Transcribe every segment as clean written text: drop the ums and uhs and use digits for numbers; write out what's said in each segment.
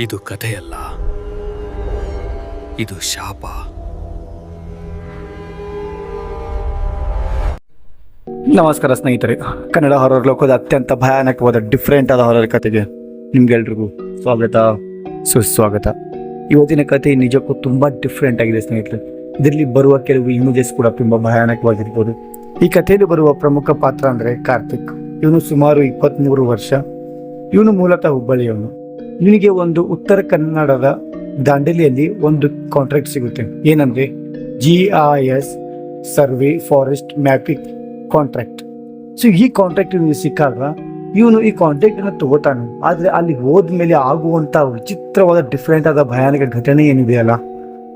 ಇದು ಕಥೆಯಲ್ಲ, ಇದು ಶಾಪ. ನಮಸ್ಕಾರ ಸ್ನೇಹಿತರೆ, ಕನ್ನಡ ಹಾರರ್ ಲೋಕದ ಅತ್ಯಂತ ಭಯಾನಕವಾದ ಡಿಫ್ರೆಂಟ್ ಆದ ಹಾರರ್ ಕಥೆಗೆ ನಿಮ್ಗೆಲ್ರಿಗೂ ಸ್ವಾಗತ ಸುಸ್ವಾಗತ. ಇವತ್ತಿನ ಕಥೆ ನಿಜಕ್ಕೂ ತುಂಬಾ ಡಿಫ್ರೆಂಟ್ ಆಗಿದೆ ಸ್ನೇಹಿತರೆ. ಇದರಲ್ಲಿ ಬರುವ ಕೆಲವು ಇಮೇಜಸ್ ಕೂಡ ತುಂಬಾ ಭಯಾನಕವಾಗಿರ್ಬೋದು. ಈ ಕಥೆಯಲ್ಲಿ ಬರುವ ಪ್ರಮುಖ ಪಾತ್ರ ಅಂದ್ರೆ ಕಾರ್ತಿಕ್. ಇವನು ಸುಮಾರು 23 ವರ್ಷ. ಇವನು ಮೂಲತಃ ಹುಬ್ಬಳ್ಳಿಯವನು. ಇವನಿಗೆ ಒಂದು ಉತ್ತರ ಕನ್ನಡದ ದಾಂಡೇಲಿಯಲ್ಲಿ ಒಂದು ಕಾಂಟ್ರಾಕ್ಟ್ ಸಿಗುತ್ತೆ. ಏನಂದ್ರೆ GIS survey forest mapping contract. So ಈ ಕಾಂಟ್ರಾಕ್ಟ್ ಇವನಿಗೆ ಸಿಕ್ಕಾಗ ಇವನು ಈ ಕಾಂಟ್ರಾಕ್ಟ್ ಅನ್ನು ತಗೋತಾನೆ. ಆದ್ರೆ ಅಲ್ಲಿ ಹೋದ್ಮೇಲೆ ಆಗುವಂತ ವಿಚಿತ್ರವಾದ ಡಿಫ್ರೆಂಟ್ ಆದ ಭಯಾನಕ ಘಟನೆ ಏನಿದೆಯಲ್ಲ,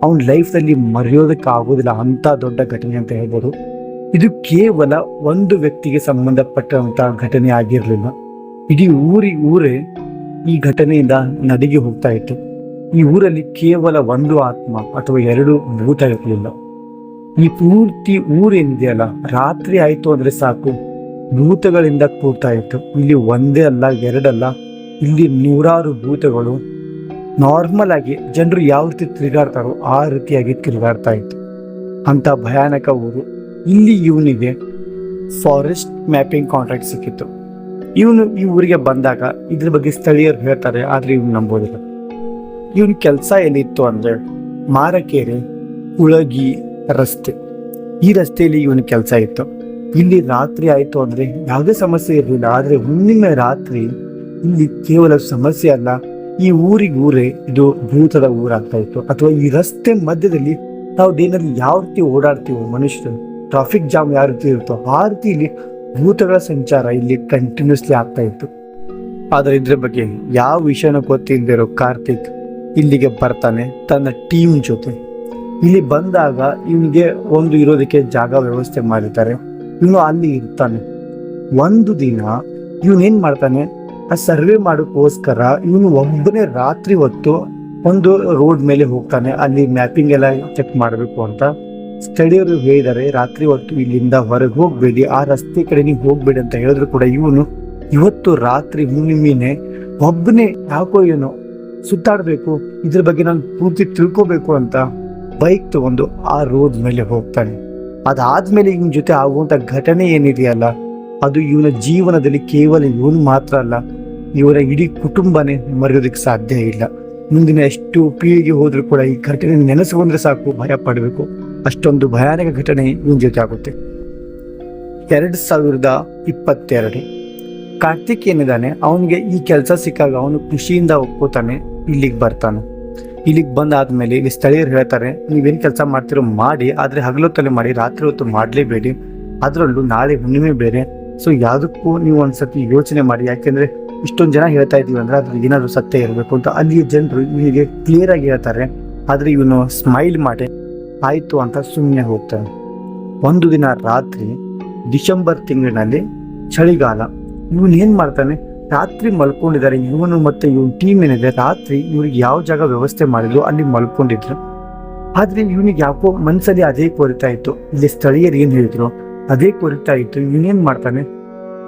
ಅವನ ಲೈಫ್ನಲ್ಲಿ ಮರೆಯೋದಕ್ಕೆ ಆಗೋದಿಲ್ಲ. ಅಂತ ದೊಡ್ಡ ಘಟನೆ ಅಂತ ಹೇಳ್ಬೋದು. ಇದು ಕೇವಲ ಒಂದು ವ್ಯಕ್ತಿಗೆ ಸಂಬಂಧಪಟ್ಟಂತ ಘಟನೆ ಆಗಿರ್ಲಿಲ್ಲ. ಇಡೀ ಊರೇ ಈ ಘಟನೆಯಿಂದ ನದಿಗೆ ಹೋಗ್ತಾ ಇತ್ತು. ಈ ಊರಲ್ಲಿ ಕೇವಲ ಒಂದು ಆತ್ಮ ಅಥವಾ 2 ಭೂತ ಇರಲಿಲ್ಲ. ಈ ಪೂರ್ತಿ ಊರೇನಿದೆಯಲ್ಲ, ರಾತ್ರಿ ಆಯ್ತು ಅಂದ್ರೆ ಸಾಕು ಭೂತಗಳಿಂದ ಕೂಡ್ತಾ ಇತ್ತು. ಇಲ್ಲಿ ಒಂದೇ ಅಲ್ಲ, 2 ಅಲ್ಲ, ಇಲ್ಲಿ 100 ಭೂತಗಳು ನಾರ್ಮಲ್ ಆಗಿ ಜನರು ಯಾವ ರೀತಿ ತಿರುಗಾಡ್ತಾರೋ ಆ ರೀತಿಯಾಗಿ ತಿರುಗಾಡ್ತಾ ಇತ್ತು. ಅಂತ ಭಯಾನಕ ಊರು. ಇಲ್ಲಿ ಇವನಿಗೆ ಫಾರೆಸ್ಟ್ ಮ್ಯಾಪಿಂಗ್ ಕಾಂಟ್ರಾಕ್ಟ್ ಸಿಕ್ಕಿತ್ತು. ಇವನು ಈ ಊರಿಗೆ ಬಂದಾಗ ಇದ್ರ ಬಗ್ಗೆ ಸ್ಥಳೀಯರು ಹೇಳ್ತಾರೆ, ಆದ್ರೆ ಇವ್ನು ನಂಬೋದಿಲ್ಲ. ಇವನ್ ಕೆಲಸ ಎಲ್ಲಿತ್ತು ಅಂದ್ರೆ ಮಾರಕೆರೆ ಉಳಗಿ ರಸ್ತೆ. ಈ ರಸ್ತೆಯಲ್ಲಿ ಇವನ ಕೆಲಸ ಇತ್ತು. ಇಲ್ಲಿ ರಾತ್ರಿ ಆಯ್ತು ಅಂದ್ರೆ ಯಾವುದೇ ಸಮಸ್ಯೆ ಇರಲಿಲ್ಲ. ಆದ್ರೆ ಹುಣ್ಣಿಮೆ ರಾತ್ರಿ ಇಲ್ಲಿ ಕೇವಲ ಸಮಸ್ಯೆ ಅಲ್ಲ, ಈ ಊರೇ ಇದು ಭೂತದ ಊರಾಗ್ತಾ ಇತ್ತು. ಅಥವಾ ಈ ರಸ್ತೆ ಮಧ್ಯದಲ್ಲಿ ನಾವು ಡೇನಲ್ಲಿ ಯಾವ ರೀತಿ ಓಡಾಡ್ತೀವೋ ಮನುಷ್ಯರು, ಟ್ರಾಫಿಕ್ ಜಾಮ್ ಯಾವ ರೀತಿ ಇರುತ್ತೋ ಆ ರೀತಿ ಇಲ್ಲಿ ಭೂತಗಳ ಸಂಚಾರ ಇಲ್ಲಿ ಕಂಟಿನ್ಯೂಸ್ಲಿ ಆಗ್ತಾ ಇತ್ತು. ಆದ್ರೆ ಇದ್ರ ಬಗ್ಗೆ ಯಾವ ವಿಷಯನೂ ಗೊತ್ತಿಲ್ಲದಿರೋ ಕಾರ್ತಿಕ್ ಇಲ್ಲಿಗೆ ಬರ್ತಾನೆ ತನ್ನ ಟೀಮ್ ಜೊತೆ. ಇಲ್ಲಿ ಬಂದಾಗ ಇವನಿಗೆ ಒಂದು ಇರೋದಕ್ಕೆ ಜಾಗ ವ್ಯವಸ್ಥೆ ಮಾಡಿರ್ತಾರೆ. ಇವನು ಅಲ್ಲಿ ಇರ್ತಾನೆ. ಒಂದು ದಿನ ಇವನೇನ್ ಮಾಡ್ತಾನೆ, ಆ ಸರ್ವೆ ಮಾಡೋಕ್ಕೋಸ್ಕರ ಇವನು ಒಬ್ಬನೇ ರಾತ್ರಿ ಹೊತ್ತು ಒಂದು ರೋಡ್ ಮೇಲೆ ಹೋಗ್ತಾನೆ. ಅಲ್ಲಿ ಮ್ಯಾಪಿಂಗ್ ಎಲ್ಲ ಚೆಕ್ ಮಾಡಬೇಕು ಅಂತ ಸ್ಥಳೀಯರು ಹೇಳಿದ್ದಾರೆ. ರಾತ್ರಿ ಹೊತ್ತು ಇಲ್ಲಿಂದ ಹೊರಗೆ ಹೋಗ್ಬೇಡಿ, ಆ ರಸ್ತೆ ಕಡೆ ನೀವು ಹೋಗ್ಬೇಡಿ ಅಂತ ಹೇಳಿದ್ರು ಕೂಡ ಇವನು ಇವತ್ತು ರಾತ್ರಿ ಹುಣ್ಣಿಮೆನೆ ಒಬ್ಬನೇ ಯಾಕೋ ಏನೋ ಸುತ್ತಾಡ್ಬೇಕು, ಇದ್ರ ಬಗ್ಗೆ ನಾನು ಪೂರ್ತಿ ತಿಳ್ಕೋಬೇಕು ಅಂತ ಬೈಕ್ ತಗೊಂಡು ಆ ರೋಡ್ ಮೇಲೆ ಹೋಗ್ತಾನೆ. ಅದಾದ್ಮೇಲೆ ಇವನ ಜೊತೆ ಆಗುವಂತ ಘಟನೆ ಏನಿದೆಯಲ್ಲ, ಅದು ಇವನ ಜೀವನದಲ್ಲಿ ಕೇವಲ ಇವನು ಮಾತ್ರ ಅಲ್ಲ, ಇವರ ಇಡೀ ಕುಟುಂಬನೇ ಮರೆಯೋದಕ್ಕೆ ಸಾಧ್ಯ ಇಲ್ಲ. ಮುಂದಿನ ಎಷ್ಟು ಪೀಳಿಗೆ ಹೋದ್ರೂ ಕೂಡ ಈ ಘಟನೆ ನೆನೆಸ್ಕೊಂಡ್ರೆ ಸಾಕು ಭಯ ಪಡಬೇಕು. ಅಷ್ಟೊಂದು ಭಯಾನಕ ಘಟನೆ ಇವನ ಜೊತೆ ಆಗುತ್ತೆ. 2022 ಕಾರ್ತಿಕ್ ಏನಿದ್ದಾನೆ, ಅವನಿಗೆ ಈ ಕೆಲಸ ಸಿಕ್ಕಾಗ ಅವನು ಖುಷಿಯಿಂದ ಒಪ್ಕೋತಾನೆ. ಇಲ್ಲಿಗೆ ಬರ್ತಾನೆ. ಇಲ್ಲಿಗೆ ಬಂದಾದ್ಮೇಲೆ ಇಲ್ಲಿ ಸ್ಥಳೀಯರು ಹೇಳ್ತಾರೆ, ನೀವೇನು ಕೆಲಸ ಮಾಡ್ತಿರೋ ಮಾಡಿ, ಆದ್ರೆ ಹಗಲೊತ್ತಲ್ಲಿ ಮಾಡಿ, ರಾತ್ರಿ ಹೊತ್ತು ಮಾಡಲೇಬೇಡಿ. ಅದರಲ್ಲೂ ನಾಳೆ ಹುಣ್ಣಿಮೆ ಬೇರೆ. ಸೊ ಯಾವುದಕ್ಕೂ ನೀವು ಒಂದ್ಸತಿ ಯೋಚನೆ ಮಾಡಿ, ಯಾಕೆಂದ್ರೆ ಇಷ್ಟೊಂದು ಜನ ಹೇಳ್ತಾ ಇದೀವಿ ಅಂದ್ರೆ ಅದ್ರ ಏನಾದ್ರು ಸತ್ಯ ಇರಬೇಕು ಅಂತ ಅಲ್ಲಿಯ ಜನರು ಇವನಿಗೆ ಕ್ಲಿಯರ್ ಆಗಿ ಹೇಳ್ತಾರೆ. ಆದ್ರೆ ಇವನು ಸ್ಮೈಲ್ ಮಾಡಿ ಆಯ್ತು ಅಂತ ಸುಮ್ಮನೆ ಹೋಗ್ತಾನೆ. ಒಂದು ದಿನ ರಾತ್ರಿ ಡಿಸೆಂಬರ್ ತಿಂಗಳಿನಲ್ಲಿ ಚಳಿಗಾಲ. ಇವನ್ ಏನ್ ಮಾಡ್ತಾನೆ, ರಾತ್ರಿ ಮಲ್ಕೊಂಡಿದ್ದಾರೆ ಇವನು ಮತ್ತೆ ಇವನ್ ಟೀಮ್ ಏನಿದೆ. ರಾತ್ರಿ ಇವ್ರಿಗೆ ಯಾವ ಜಾಗ ವ್ಯವಸ್ಥೆ ಮಾಡಿದ್ರು ಅಲ್ಲಿ ಮಲ್ಕೊಂಡಿದ್ರು. ಆದ್ರೆ ಇವನಿಗೆ ಯಾಕೋ ಮನ್ಸಲ್ಲಿ ಅದೇ ಕೊರಿತಾ ಇತ್ತು. ಇಲ್ಲಿ ಸ್ಥಳೀಯರು ಏನ್ ಹೇಳಿದ್ರು ಅದೇ ಕೊರಿತಾ ಇತ್ತು. ಇವನೇನ್ ಮಾಡ್ತಾನೆ,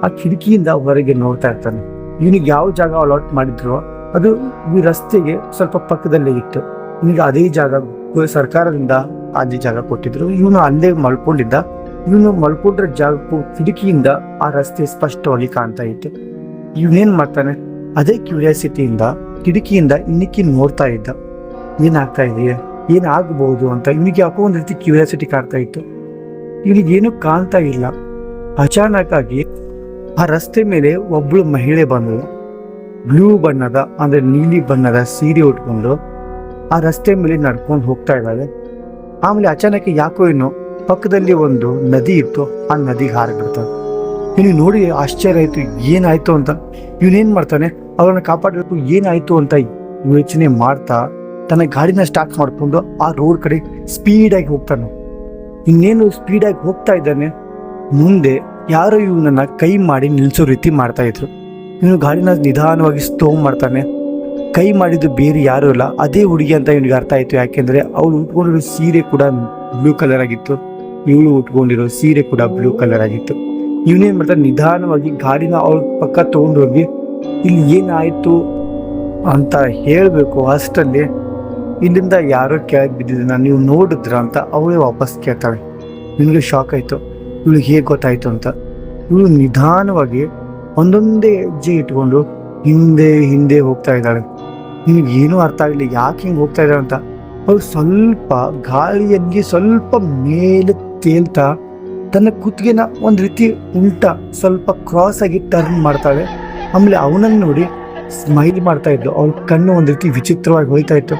ಆ ಕಿಟಕಿಯಿಂದ ಹೊರಗೆ ನೋಡ್ತಾ ಇರ್ತಾನೆ. ಇವನಿಗೆ ಯಾವ ಜಾಗ ಅಲಾಟ್ ಮಾಡಿದ್ರು ಅದು ಈ ರಸ್ತೆಗೆ ಸ್ವಲ್ಪ ಪಕ್ಕದಲ್ಲೇ ಇತ್ತು. ಇವನಿಗೆ ಅದೇ ಜಾಗ ಸರ್ಕಾರದಿಂದ ಅದೇ ಜಾಗ ಕೊಟ್ಟಿದ್ರು. ಇವನು ಅಲ್ಲೇ ಮಲ್ಕೊಂಡಿದ್ದ. ಇವನು ಮಲ್ಕೊಂಡ್ರ ಜಾಗಕ್ಕೂ ಕಿಟಕಿಯಿಂದ ಆ ರಸ್ತೆ ಸ್ಪಷ್ಟವಾಗಿ ಕಾಣ್ತಾ ಇತ್ತು. ಇವನೇನ್ ಮಾಡ್ತಾನೆ, ಅದೇ ಕ್ಯೂರಿಯಾಸಿಟಿಯಿಂದ ಕಿಟಕಿಯಿಂದ ಇನ್ನಿಕ್ಕಿ ನೋಡ್ತಾ ಇದ್ದ, ಏನಾಗ್ತಾ ಇದೆಯಾ, ಏನಾಗಬಹುದು ಅಂತ. ಇವನಿಗೆ ಯಾಕೋ ಒಂದ್ ರೀತಿ ಕ್ಯೂರಿಯಾಸಿಟಿ ಕಾಡ್ತಾ ಇತ್ತು. ಇವನಿಗೆ ಏನು ಕಾಣ್ತಾ ಇಲ್ಲ. ಅಚಾನಕ್ ಆಗಿ ಆ ರಸ್ತೆ ಮೇಲೆ ಒಬ್ಳು ಮಹಿಳೆ ಬಂದು ಬ್ಲೂ ಬಣ್ಣದ ಅಂದ್ರೆ ನೀಲಿ ಬಣ್ಣದ ಸೀರೆ ಉಟ್ಕೊಂಡು ಆ ರಸ್ತೆ ಮೇಲೆ ನಡ್ಕೊಂಡು ಹೋಗ್ತಾ ಇದ್ದಾಳೆ. ಆಮೇಲೆ ಅಚಾನಕ್ ಯಾಕೋ ಏನು ಪಕ್ಕದಲ್ಲಿ ಒಂದು ನದಿ ಇತ್ತು, ಆ ನದಿಗೆ ಹಾರಿಬಿಡ್ತಾನೆ. ಇವನಿಗೆ ನೋಡಿ ಆಶ್ಚರ್ಯ ಆಯ್ತು, ಏನಾಯ್ತು ಅಂತ. ಇವನೇನ್ ಮಾಡ್ತಾನೆ, ಅವ್ರನ್ನ ಕಾಪಾಡಬೇಕು, ಏನಾಯ್ತು ಅಂತ ಯೋಚನೆ ಮಾಡ್ತಾ ತನ್ನ ಗಾಡಿನ ಸ್ಟಾರ್ಟ್ ಮಾಡ್ಕೊಂಡು ಆ ರೋಡ್ ಕಡೆ ಸ್ಪೀಡಾಗಿ ಹೋಗ್ತಾನೆ. ಇನ್ನೇನು ಸ್ಪೀಡಾಗಿ ಹೋಗ್ತಾ ಇದ್ದಾನೆ, ಮುಂದೆ ಯಾರೋ ಇವನನ್ನ ಕೈ ಮಾಡಿ ನಿಲ್ಸೋ ರೀತಿ ಮಾಡ್ತಾ ಇದ್ರು. ಇವನು ಗಾಡಿನ ನಿಧಾನವಾಗಿ ಸ್ಟೋ ಮಾಡ್ತಾನೆ. ಕೈ ಮಾಡಿದ್ದು ಬೇರೆ ಯಾರು ಇಲ್ಲ, ಅದೇ ಹುಡುಗಿ ಅಂತ ಇವನಿಗೆ ಅರ್ಥ ಆಯ್ತು. ಯಾಕೆಂದ್ರೆ ಅವಳು ಉಟ್ಕೊಂಡಿರೋ ಸೀರೆ ಕೂಡ ಬ್ಲೂ ಕಲರ್ ಆಗಿತ್ತು, ಇವಳು ಉಟ್ಕೊಂಡಿರೋ ಸೀರೆ ಕೂಡ ಬ್ಲೂ ಕಲರ್ ಆಗಿತ್ತು. ಇವನೇನ್ ಮಾಡ್ತಾನೆ, ನಿಧಾನವಾಗಿ ಗಾಡಿನ ಅವಳ ಪಕ್ಕ ತಗೊಂಡೋಗಿ ಇಲ್ಲಿ ಏನಾಯ್ತು ಅಂತ ಹೇಳಬೇಕು. ಅಷ್ಟರಲ್ಲಿ ಇಲ್ಲಿಂದ ಯಾರೋ ಕೆಳಗೆ ಬಿದ್ದಿದ್ದನ್ನ ನೀವು ನೋಡಿದ್ರ ಅಂತ ಅವಳೇ ವಾಪಸ್ ಕೇಳ್ತಾಳೆ. ನಿನಗೆ ಶಾಕ್ ಆಯಿತು, ಇವಳಿಗೆ ಹೇಗೆ ಗೊತ್ತಾಯಿತು ಅಂತ. ಇವಳು ನಿಧಾನವಾಗಿ ಒಂದೊಂದೇ ಹೆಜ್ಜೆ ಇಟ್ಕೊಂಡು ಹಿಂದೆ ಹಿಂದೆ ಹೋಗ್ತಾ ಇದ್ದಾಳೆ. ನಿನಗೆ ಏನೂ ಅರ್ಥ ಆಗಲಿ ಯಾಕೆ ಹಿಂಗೆ ಹೋಗ್ತಾ ಇದ್ದಾಳೆ ಅಂತ. ಅವಳು ಸ್ವಲ್ಪ ಗಾಳಿಯಲ್ಲಿ ಸ್ವಲ್ಪ ಮೇಲೆ ತೇಲ್ತಾ ತನ್ನ ಕುತ್ತಿಗೆನ ಒಂದು ರೀತಿ ಉಲ್ಟಾ ಸ್ವಲ್ಪ ಕ್ರಾಸ್ ಆಗಿ ಟರ್ನ್ ಮಾಡ್ತಾಳೆ. ಆಮೇಲೆ ಅವನನ್ನು ನೋಡಿ ಸ್ಮೈಲ್ ಮಾಡ್ತಾ ಇದ್ಲು. ಅವಳ ಕಣ್ಣು ಒಂದು ರೀತಿ ವಿಚಿತ್ರವಾಗಿ ಹೋಯ್ತಾ ಇತ್ತು.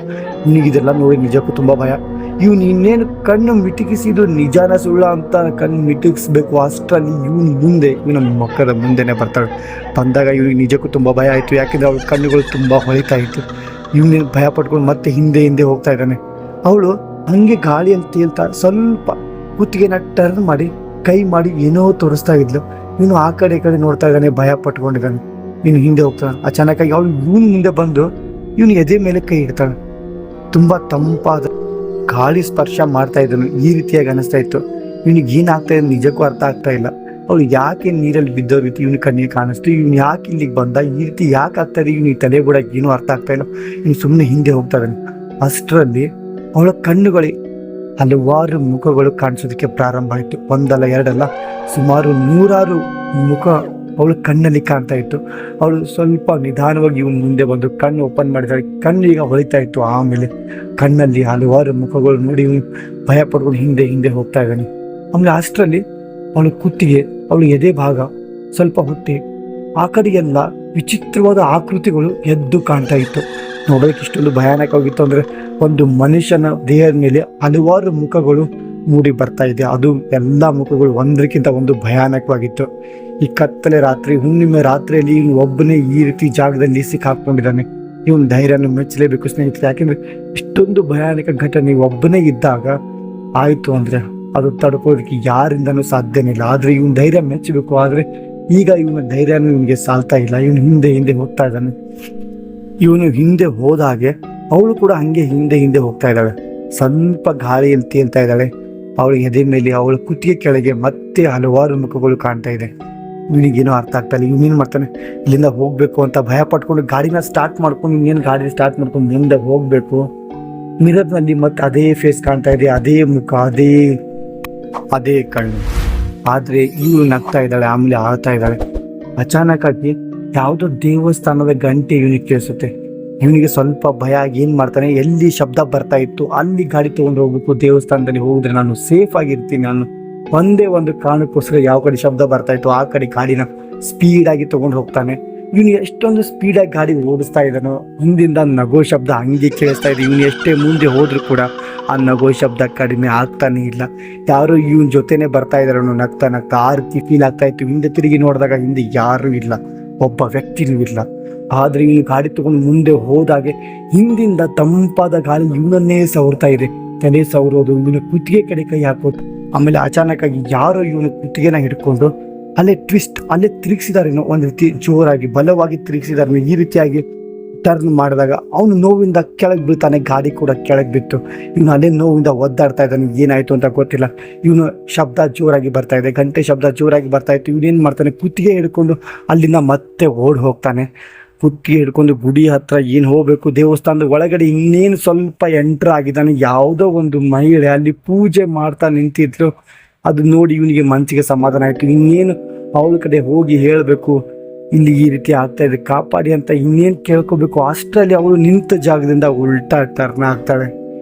ನಿನಗಿದೆಲ್ಲ ನೋಡಿ ನಿಜಕ್ಕೂ ತುಂಬ ಭಯ. ಇವನು ಇನ್ನೇನು ಕಣ್ಣು ಮಿಟುಕಿಸಿದ್ದು ನಿಜಾನ ಸುಳ್ಳ ಅಂತ ಕಣ್ಣು ಮಿಟುಕಿಸ್ಬೇಕು. ಅಷ್ಟರಲ್ಲಿ ಇವನು ಮುಂದೆ ಇವನ ಮಕ್ಕಳ ಮುಂದೆನೇ ಬರ್ತಾಳೆ. ಬಂದಾಗ ಇವನಿಗೆ ನಿಜಕ್ಕೂ ತುಂಬ ಭಯ ಆಯಿತು. ಯಾಕೆಂದರೆ ಅವಳ ಕಣ್ಣುಗಳು ತುಂಬ ಹೊಳಿತಾ ಇತ್ತು. ಇವನೇನು ಭಯ ಪಟ್ಕೊಂಡು ಮತ್ತೆ ಹಿಂದೆ ಹಿಂದೆ ಹೋಗ್ತಾ ಇದ್ದಾನೆ. ಅವಳು ಹಂಗೆ ಗಾಳಿಯಲ್ಲಿ ತೇಲ್ತಾ ಸ್ವಲ್ಪ ಕುತ್ತಿಗೆನ ಟರ್ನ್ ಮಾಡಿ ಕೈ ಮಾಡಿ ಏನೋ ತೋರಿಸ್ತಾ ಇದ್ಲು. ಇವನು ಆ ಕಡೆ ಈ ಕಡೆ ನೋಡ್ತಾ ಇದ್ದಾನೆ, ಭಯ ಪಟ್ಕೊಂಡಿದ್ದಾನೆ. ನೀನು ಹಿಂದೆ ಹೋಗ್ತಾನೆ. ಅಚಾನಕ್ಕಾಗಿ ಅವಳು ಇವನು ಮುಂದೆ ಬಂದು ಇವನು ಎದೆ ಮೇಲೆ ಕೈ ಇಡ್ತಾಳೆ. ತುಂಬ ತಂಪಾದ ಗಾಳಿ ಸ್ಪರ್ಶ ಮಾಡ್ತಾ ಇದ್ದನು. ಈ ರೀತಿಯಾಗಿ ಅನಿಸ್ತಾ ಇತ್ತು. ಇವನಿಗೆ ಏನಾಗ್ತಾ ಇದೆ ನಿಜಕ್ಕೂ ಅರ್ಥ ಆಗ್ತಾ ಇಲ್ಲ. ಅವಳು ಯಾಕೆ ನೀರಲ್ಲಿ ಬಿದ್ದೋ ರೀತಿ ಇವನು ಕಣ್ಣಿಗೆ ಕಾಣಿಸ್ತು. ಇವನು ಯಾಕೆ ಇಲ್ಲಿಗೆ ಬಂದ, ಈ ರೀತಿ ಯಾಕೆ ಆಗ್ತಾ ಇದೆ ಇವನು ತಲೆ ಕೂಡ ಏನೂ ಅರ್ಥ ಆಗ್ತಾ ಇಲ್ಲ. ಇವನು ಸುಮ್ಮನೆ ಹಿಂದೆ ಹೋಗ್ತಾ ಇದ್ದಾನೆ. ಅಷ್ಟರಲ್ಲಿ ಅವಳ ಕಣ್ಣುಗಳಿಗೆ ಹಲವಾರು ಮುಖಗಳು ಕಾಣಿಸೋದಕ್ಕೆ ಪ್ರಾರಂಭ ಆಯಿತು. ಒಂದಲ್ಲ ಎರಡಲ್ಲ, ಸುಮಾರು 100 ಮುಖ ಅವಳು ಕಣ್ಣಲ್ಲಿ ಕಾಣ್ತಾ ಇತ್ತು. ಅವಳು ಸ್ವಲ್ಪ ನಿಧಾನವಾಗಿ ಇವನು ಮುಂದೆ ಬಂದು ಕಣ್ಣು ಓಪನ್ ಮಾಡಿದಾಳೆ. ಕಣ್ಣು ಈಗ ಹೊಳಿತಾ ಇತ್ತು. ಆಮೇಲೆ ಕಣ್ಣಲ್ಲಿ ಹಲವಾರು ಮುಖಗಳು ನೋಡಿ ಇವನು ಭಯ ಪಡ್ಕೊಂಡು ಹಿಂದೆ ಹಿಂದೆ ಹೋಗ್ತಾ ಇದ್ದಾನೆ. ಆಮೇಲೆ ಅಷ್ಟರಲ್ಲಿ ಅವಳ ಕುತ್ತಿಗೆ, ಅವಳು ಎದೆ ಭಾಗ, ಸ್ವಲ್ಪ ಹೊಟ್ಟೆ, ಆ ಕಡೆ ಎಲ್ಲ ವಿಚಿತ್ರವಾದ ಆಕೃತಿಗಳು ಎದ್ದು ಕಾಣ್ತಾ ಇತ್ತು. ನೋಡೋದಕ್ಕೆ ಇಷ್ಟೊಂದು ಭಯಾನಕವಾಗಿತ್ತು. ಅಂದರೆ ಒಂದು ಮನುಷ್ಯನ ದೇಹದ ಮೇಲೆ ಹಲವಾರು ಮುಖಗಳು ಮೂಡಿ ಬರ್ತಾ ಇದೆ. ಅದು ಎಲ್ಲ ಮುಖಗಳು ಒಂದಕ್ಕಿಂತ ಒಂದು ಭಯಾನಕವಾಗಿತ್ತು. ಈ ಕತ್ತಲೆ ರಾತ್ರಿ, ಹುಣ್ಣಿಮೆ ರಾತ್ರಿಯಲ್ಲಿ ಇವನು ಒಬ್ಬನೇ ಈ ರೀತಿ ಜಾಗದಲ್ಲಿ ಸಿಕ್ಕಾಕೊಂಡಿದ್ದಾನೆ. ಇವನು ಧೈರ್ಯನ ಮೆಚ್ಚಲೇಬೇಕು ಸ್ನೇಹಿತರೆ. ಯಾಕೆಂದರೆ ಇಷ್ಟೊಂದು ಭಯಾನಕ ಘಟನೆ ಒಬ್ಬನೇ ಇದ್ದಾಗ ಆಯಿತು ಅಂದರೆ ಅದು ತಡ್ಕೋದಕ್ಕೆ ಯಾರಿಂದನೂ ಸಾಧ್ಯನೇ ಇಲ್ಲ. ಆದರೆ ಇವನು ಧೈರ್ಯ ಮೆಚ್ಚಬೇಕು. ಆದರೆ ಈಗ ಇವನ ಧೈರ್ಯನೂ ಇವನಿಗೆ ಸಾಲ್ತಾ ಇಲ್ಲ. ಇವನು ಹಿಂದೆ ಹಿಂದೆ ಹೋಗ್ತಾ ಇದ್ದಾನೆ. ಇವನು ಹಿಂದೆ ಹೋದಾಗೆ ಅವಳು ಕೂಡ ಹಂಗೆ ಹಿಂದೆ ಹಿಂದೆ ಹೋಗ್ತಾ ಇದ್ದಾಳೆ. ಸ್ವಲ್ಪ ಗಾಳಿಯಲ್ಲಿ ತೇಲ್ತಾ ಇದ್ದಾಳೆ. ಅವಳ ಎದೆ ಮೇಲೆ, ಅವಳ ಕುತ್ತಿಗೆ ಕೆಳಗೆ ಮತ್ತೆ ಹಲವಾರು ಮುಖಗಳು ಕಾಣ್ತಾ ಇದೆ. ಇವನಿಗೇನೋ ಅರ್ಥ ಆಗ್ತಾ ಇಲ್ಲ. ಇವನೇನು ಮಾಡ್ತಾನೆ, ಇಲ್ಲಿಂದ ಹೋಗಬೇಕು ಅಂತ ಭಯ ಪಟ್ಕೊಂಡು ಗಾಡಿನ ಸ್ಟಾರ್ಟ್ ಮಾಡ್ಕೊಂಡು ಇನ್ನೇನು ಗಾಡಿ ಸ್ಟಾರ್ಟ್ ಮಾಡ್ಕೊಂಡು ಮುಂದೆ ಹೋಗಬೇಕು. ಮಿರರ್ನಲ್ಲಿ ಮತ್ತೆ ಅದೇ ಫೇಸ್ ಕಾಣ್ತಾ ಇದೆ, ಅದೇ ಮುಖ, ಅದೇ ಕಣ್ಣು. ಆದರೆ ಇವಳು ನಗ್ತಾ ಇದ್ದಾಳೆ, ಆಮೇಲೆ ಆಳ್ತಾ ಇದ್ದಾಳೆ. ಅಚಾನಕ್ ಆಗಿ ಯಾವುದೋ ದೇವಸ್ಥಾನದ ಗಂಟೆ ಇವನಿಗೆ ಕೇಳಿಸುತ್ತೆ. ಇವನಿಗೆ ಸ್ವಲ್ಪ ಭಯ ಆಗಿ ಏನು ಮಾಡ್ತಾನೆ, ಎಲ್ಲಿ ಶಬ್ದ ಬರ್ತಾ ಇತ್ತು ಅಲ್ಲಿ ಗಾಡಿ ತೊಗೊಂಡು ಹೋಗ್ಬೇಕು. ದೇವಸ್ಥಾನದಲ್ಲಿ ಹೋಗಿದ್ರೆ ನಾನು ಸೇಫ್ ಆಗಿರ್ತೀನಿ. ನಾನು ಒಂದೇ ಒಂದು ಕಾರಣಕ್ಕೋಸ್ಕರ ಯಾವ ಕಡೆ ಶಬ್ದ ಬರ್ತಾ ಇತ್ತು ಆ ಕಡೆ ಗಾಡಿನ ಸ್ಪೀಡಾಗಿ ತೊಗೊಂಡು ಹೋಗ್ತಾನೆ. ಇವನು ಎಷ್ಟೊಂದು ಸ್ಪೀಡಾಗಿ ಗಾಡಿ ಓಡಿಸ್ತಾ ಇದ್ದಾನೋ, ಹಿಂದಿಂದ ನಗೋ ಶಬ್ದ ಹಂಗೆ ಕೇಳಿಸ್ತಾ ಇದೆ. ಇವನು ಎಷ್ಟೇ ಮುಂದೆ ಹೋದ್ರೂ ಕೂಡ ಆ ನಗೋ ಶಬ್ದ ಕಡಿಮೆ ಆಗ್ತಾನೆ ಇಲ್ಲ. ಯಾರು ಇವನ ಜೊತೆನೆ ಬರ್ತಾ ಇದ್ದಾರೋ ನಗ್ತಾ ನಗ್ತಾ ಆ ರೀತಿ ಫೀಲ್ ಆಗ್ತಾ ಇತ್ತು. ಹಿಂದೆ ತಿರುಗಿ ನೋಡಿದಾಗ ಹಿಂದೆ ಯಾರೂ ಇಲ್ಲ, ಒಬ್ಬ ವ್ಯಕ್ತಿನೂ ಇಲ್ಲ. ಆದರೆ ಇವನು ಗಾಡಿ ತಗೊಂಡು ಮುಂದೆ ಹೋದಾಗೆ ಹಿಂದಿಂದ ತಂಪಾದ ಗಾಳಿ ಇವನನ್ನೇ ಸವರ್ತಾ ಇದೆ. ತಲೆ ಸವರೋದು, ಇವನ ಕುತ್ತಿಗೆ ಕಡೆ ಕೈ ಹಾಕೋದು. ಆಮೇಲೆ ಅಚಾನಕ್ ಆಗಿ ಯಾರೋ ಇವನ ಕುತ್ತಿಗೆನ ಹಿಡ್ಕೊಂಡು ಅಲ್ಲೇ ಅಲ್ಲೇ ತಿರುಗಿಸಿದಾರೇನೋ, ಒಂದು ರೀತಿ ಜೋರಾಗಿ ಬಲವಾಗಿ ತಿರುಗಿಸಿದಾರೆ. ಈ ರೀತಿಯಾಗಿ ಟರ್ನ್ ಮಾಡಿದಾಗ ಅವನು ನೋವಿಂದ ಕೆಳಗೆ ಬೀಳ್ತಾನೆ. ಗಾಡಿ ಕೂಡ ಕೆಳಗೆ ಬಿತ್ತು. ಇವನು ಅಲ್ಲೇ ನೋವಿಂದ ಒದ್ದಾಡ್ತಾ ಇದ್ದಾನೆ. ಏನಾಯ್ತು ಅಂತ ಗೊತ್ತಿಲ್ಲ. ಇವನು ಶಬ್ದ ಜೋರಾಗಿ ಬರ್ತಾ ಇದೆ, ಗಂಟೆ ಶಬ್ದ ಜೋರಾಗಿ ಬರ್ತಾ ಇತ್ತು. ಇವನೇನು ಮಾಡ್ತಾನೆ, ಕುತ್ತಿಗೆ ಹಿಡ್ಕೊಂಡು ಅಲ್ಲಿಂದ ಮತ್ತೆ ಓಡಿ ಹೋಗ್ತಾನೆ. ಕುತ್ತಿಗೆ ಹಿಡ್ಕೊಂಡು ಗುಡಿ ಹತ್ರ ಏನು ಹೋಗಬೇಕು, ದೇವಸ್ಥಾನದ ಒಳಗಡೆ ಇನ್ನೇನು ಸ್ವಲ್ಪ ಎಂಟ್ರ್ ಆಗಿದ್ದಾನೆ. ಯಾವುದೋ ಒಂದು ಮಹಿಳೆ ಅಲ್ಲಿ ಪೂಜೆ ಮಾಡ್ತಾ ನಿಂತಿದ್ರು. ಅದು ನೋಡಿ ಇವನಿಗೆ ಮನಸ್ಸಿಗೆ ಸಮಾಧಾನ ಆಯಿತು. ಇನ್ನೇನು ಅವಳ ಕಡೆ ಹೋಗಿ ಹೇಳಬೇಕು, ಇಲ್ಲಿ ಈ ರೀತಿ ಆಗ್ತಾ ಇದೆ ಕಾಪಾಡಿ ಅಂತ ಇನ್ನೇನು ಕೇಳ್ಕೋಬೇಕು. ಅಷ್ಟರಲ್ಲಿ ಅವಳು ನಿಂತ ಜಾಗದಿಂದ ಉಲ್ಟಾ ಟರ್ನ್ ಆಗ್ತಾಳೆ.